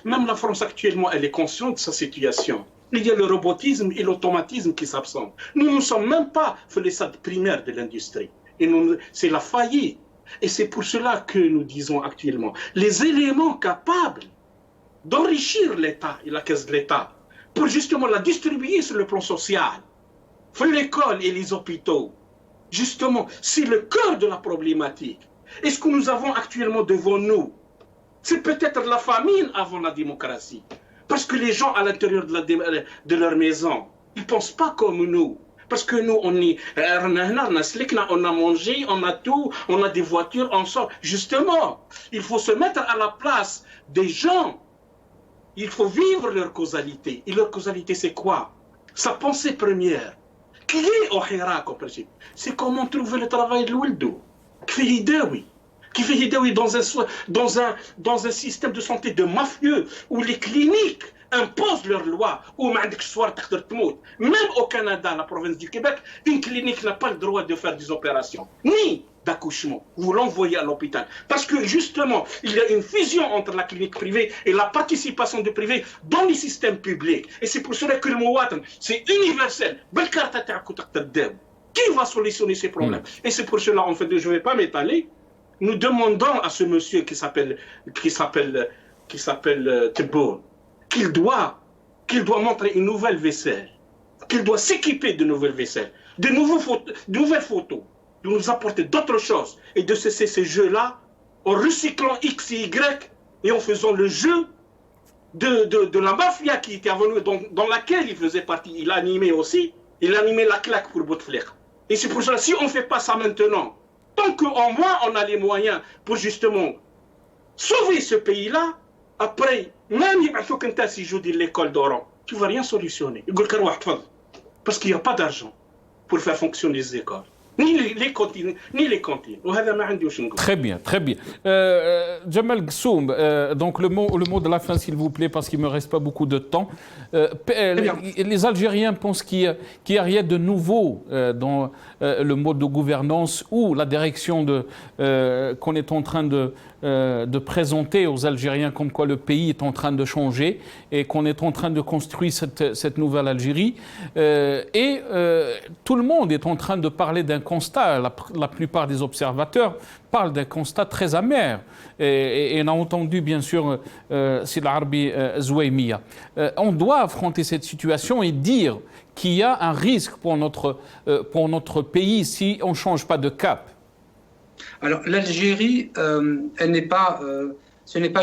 même la France actuellement, elle est consciente de sa situation. Il y a le robotisme et l'automatisme qui s'absentent. Nous ne sommes même pas les stades primaires de l'industrie. Et c'est la faillite. Et c'est pour cela que nous disons actuellement, les éléments capables d'enrichir l'État et la caisse de l'État, pour justement la distribuer sur le plan social, l'école et les hôpitaux, justement, c'est le cœur de la problématique. Et ce que nous avons actuellement devant nous, c'est peut-être la famine avant la démocratie. Parce que les gens à l'intérieur de leur maison, ils ne pensent pas comme nous. Parce que nous, on a mangé, on a tout, on a des voitures, on sort. Justement, il faut se mettre à la place des gens. Il faut vivre leur causalité. Et leur causalité, c'est quoi? Sa pensée première. Qui est au Hirak, c'est comment trouver le travail de l'Ouldou. Qui fait dans un système de santé de mafieux où les cliniques imposent leurs lois, ou même au Canada, la province du Québec, une clinique n'a pas le droit de faire des opérations, ni d'accouchement. Vous l'envoyez à l'hôpital. Parce que justement, il y a une fusion entre la clinique privée et la participation du privé dans les systèmes publics. Et c'est pour cela que le Mouatan, c'est universel. Qui va solutionner ces problèmes? Et c'est pour cela, en fait, je ne vais pas m'étaler. Nous demandons à ce monsieur qui s'appelle Tebboune qu'il doit montrer une nouvelle vaisselle, qu'il doit s'équiper de nouvelles vaisselles, de nouvelles photos, de nous apporter d'autres choses et de cesser ces jeux-là en recyclant X et Y et en faisant le jeu de la mafia qui était venue, dans laquelle il faisait partie. Il animait la claque pour Bouteflika. Et c'est pour cela, si on ne fait pas ça maintenant, tant qu'en moins on a les moyens pour justement sauver ce pays-là, après, même si je dis l'école d'Oran, tu ne vas rien solutionner. Parce qu'il n'y a pas d'argent pour faire fonctionner les écoles. Ni les cantines. Très bien, très bien. Jamal Ghassoum, donc le mot de la fin, s'il vous plaît, parce qu'il ne me reste pas beaucoup de temps. Les Algériens pensent qu'il n'y a rien de nouveau dans le mode de gouvernance ou la direction qu'on est en train de présenter aux Algériens, comme quoi le pays est en train de changer et qu'on est en train de construire cette nouvelle Algérie. Et tout le monde est en train de parler d'un constat. La plupart des observateurs parlent d'un constat très amer. Et on a entendu, bien sûr, Sid Arbi Zouaimia. On doit affronter cette situation et dire qu'il y a un risque pour notre pays si on ne change pas de cap. Alors, l'Algérie, ce n'est pas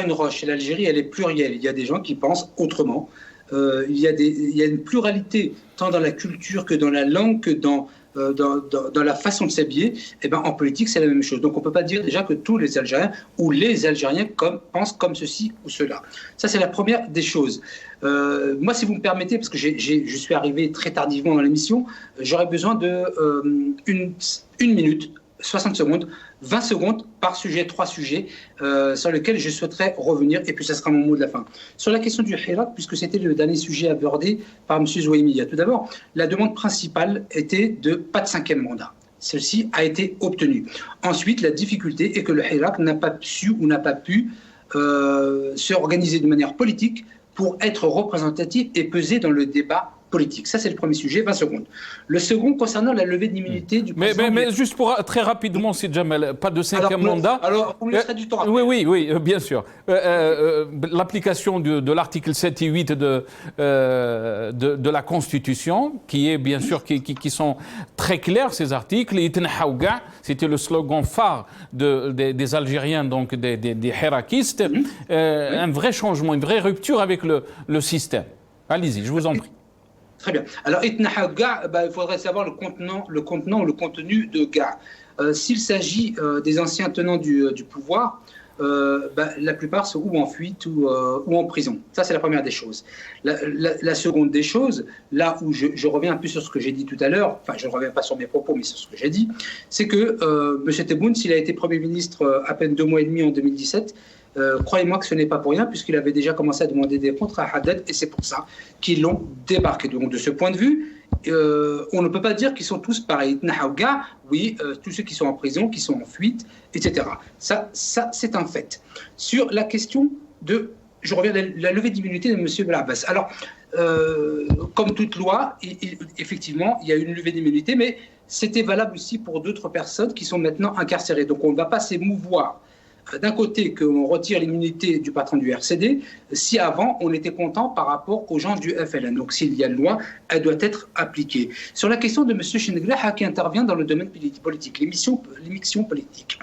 une roche. L'Algérie, elle est plurielle. Il y a des gens qui pensent autrement. Il y a une pluralité, tant dans la culture que dans la langue, que dans la façon de s'habiller. Et ben, en politique, c'est la même chose. Donc, on ne peut pas dire déjà que tous les Algériens ou les Algériens pensent comme ceci ou cela. Ça, c'est la première des choses. Moi, si vous me permettez, parce que je suis arrivé très tardivement dans l'émission, j'aurais besoin de une minute, 60 secondes, 20 secondes par sujet, 3 sujets sur lesquels je souhaiterais revenir, et puis ça sera mon mot de la fin. Sur la question du Hirak, puisque c'était le dernier sujet abordé par M. Zouaimia. Tout d'abord, la demande principale était de pas de 5e mandat. Celle-ci a été obtenue. Ensuite, la difficulté est que le Hirak n'a pas su ou n'a pas pu se organiser de manière politique pour être représentatif et peser dans le débat politique. Ça, c'est le premier sujet, 20 secondes. Le second, concernant la levée d'immunité du président... Mais juste pour très rapidement, Sid Jamal, pas de 5e mandat... Alors, on laisserait du temps après. Oui, bien sûr. L'application de l'article 7 et 8 de la Constitution, qui est bien sûr, qui sont très clairs, ces articles. C'était le slogan phare des Algériens, donc des hirakistes. Un vrai changement, une vraie rupture avec le système. Allez-y, je vous en prie. Très bien. Alors, il faudrait savoir le contenant ou le contenu de Ga. S'il s'agit des anciens tenants du pouvoir, la plupart sont ou en fuite ou en prison. Ça, c'est la première des choses. La seconde des choses, là où je reviens un peu sur ce que j'ai dit tout à l'heure, enfin, je ne reviens pas sur mes propos, mais sur ce que j'ai dit, c'est que M. Tebboune, s'il a été Premier ministre à peine 2 mois et demi en 2017, croyez-moi que ce n'est pas pour rien, puisqu'il avait déjà commencé à demander des comptes à Haddad, et c'est pour ça qu'ils l'ont débarqué. Donc, de ce point de vue, on ne peut pas dire qu'ils sont tous pareils. Oui, tous ceux qui sont en prison, qui sont en fuite, etc. Ça c'est un fait. Sur la question je reviens à la levée d'immunité de M. Belabès. Alors, comme toute loi, effectivement, il y a une levée d'immunité, mais c'était valable aussi pour d'autres personnes qui sont maintenant incarcérées. Donc, on ne va pas s'émouvoir d'un côté qu'on retire l'immunité du patron du RCD, si avant on était content par rapport aux gens du FLN. Donc s'il y a une loi, elle doit être appliquée. Sur la question de M. Cheneglah qui intervient dans le domaine politique, l'émission politique.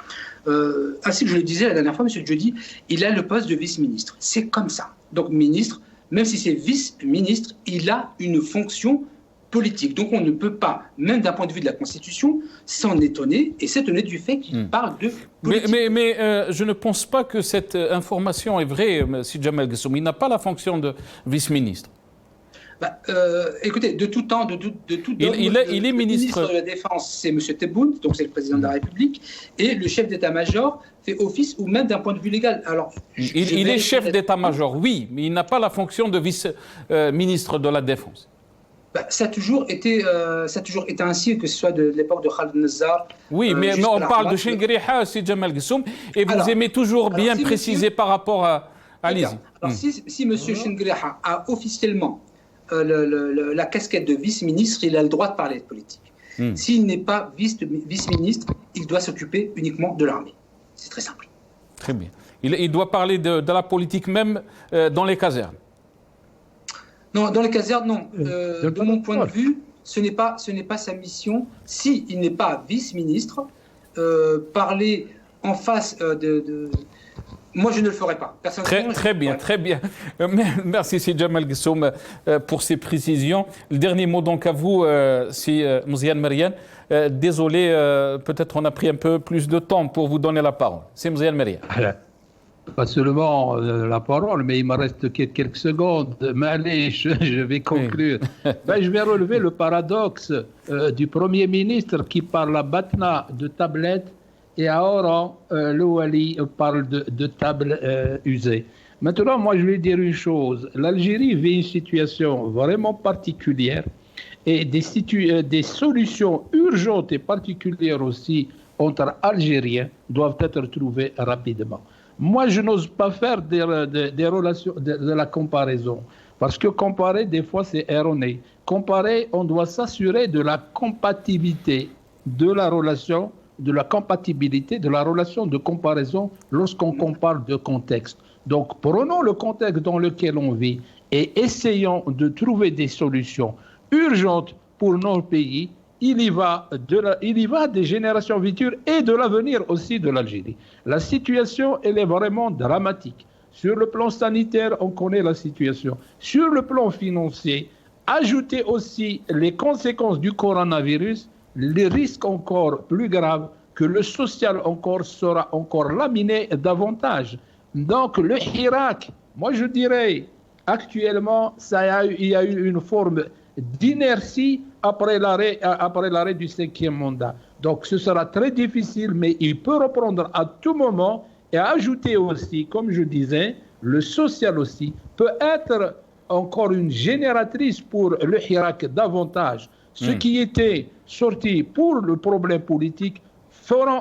Ainsi que je le disais la dernière fois, M. Djodi, il a le poste de vice-ministre. C'est comme ça. Donc ministre, même si c'est vice-ministre, il a une fonction politique. Donc on ne peut pas, même d'un point de vue de la Constitution, s'en étonner et s'étonner du fait qu'il parle de politique. Mais je ne pense pas que cette information est vraie, Sid Jamal Ghassoum. Il n'a pas la fonction de vice-ministre. Écoutez, de tout temps, de tout il est ministre de la Défense, c'est M. Tebboune, donc c'est le président de la République, et le chef d'état-major fait office, ou même d'un point de vue légal. Alors, il est chef d'état-major, oui, mais il n'a pas la fonction de vice-ministre de la Défense. Ça a toujours été ainsi, que ce soit de l'époque de Khaled Nazzar. Oui, mais on parle de Chengriha, c'est Jamal Gessoum, et vous aimez toujours bien préciser par rapport à... Allez-y. Alors, si M. Chengriha a officiellement la casquette de vice-ministre, il a le droit de parler de politique. S'il n'est pas vice-ministre, il doit s'occuper uniquement de l'armée. C'est très simple. Très bien. Il doit parler de la politique même dans les casernes. Non, dans les casernes, non. De mon point de vue, ce n'est pas sa mission. S'il n'est pas vice-ministre, parler en face de... Moi, je ne le ferai pas. Très bien, très bien. Merci, c'est Jamal Gessoum, pour ces précisions. Le dernier mot donc à vous, c'est Mouziane Mariane. Désolé, peut-être on a pris un peu plus de temps pour vous donner la parole. C'est Mouziane Mariane. Pas seulement la parole, mais il me reste quelques secondes. Mais allez, je vais conclure. Je vais relever le paradoxe du Premier ministre qui parle à Batna de tablettes et à Oran, le Wali parle de tables usées. Maintenant, moi, je vais dire une chose. L'Algérie vit une situation vraiment particulière et des solutions urgentes et particulières aussi entre Algériens doivent être trouvées rapidement. Moi, je n'ose pas faire des relations, de la comparaison, parce que comparer, des fois, c'est erroné. Comparer, on doit s'assurer de la compatibilité de la relation, de la compatibilité de la relation de comparaison lorsqu'on compare de contexte. Donc, prenons le contexte dans lequel on vit et essayons de trouver des solutions urgentes pour nos pays. Il y va des générations futures et de l'avenir aussi de l'Algérie. La situation, elle est vraiment dramatique. Sur le plan sanitaire, on connaît la situation. Sur le plan financier, ajoutez aussi les conséquences du coronavirus, les risques encore plus graves, que le social encore sera encore laminé davantage. Donc le Hirak, moi je dirais, actuellement, il y a eu une forme d'inertie après l'arrêt du 5e mandat. Donc ce sera très difficile, mais il peut reprendre à tout moment et ajouter aussi, comme je disais, le social aussi peut être encore une génératrice pour le Hirak davantage. Ce qui était sorti pour le problème politique vont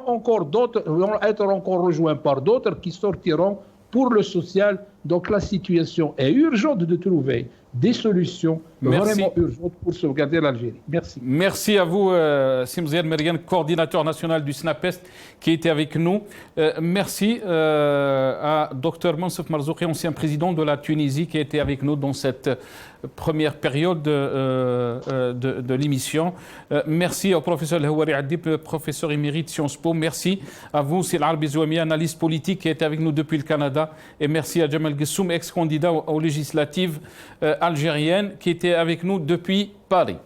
être encore rejoints par d'autres qui sortiront pour le social. Donc la situation est urgente de trouver des solutions vraiment urgentes pour sauvegarder l'Algérie. Merci. Merci à vous, Mouziane Mariane, coordinateur national du SNAPEST, qui était avec nous. Merci à Dr Mensef Marzouki, ancien président de la Tunisie, qui était avec nous dans cette première période de l'émission. Merci au professeur Houari Adib, professeur émérite de Sciences Po. Merci à vous, Sil Arbi Zouami, analyste politique, qui était avec nous depuis le Canada. Et merci à Jamal Gessoum, ex-candidat aux législatives algériennes, qui était avec nous depuis Paris.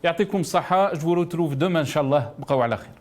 Ya'tikoum Saha, je vous retrouve demain, Inch'Allah. Bqaw ala khair.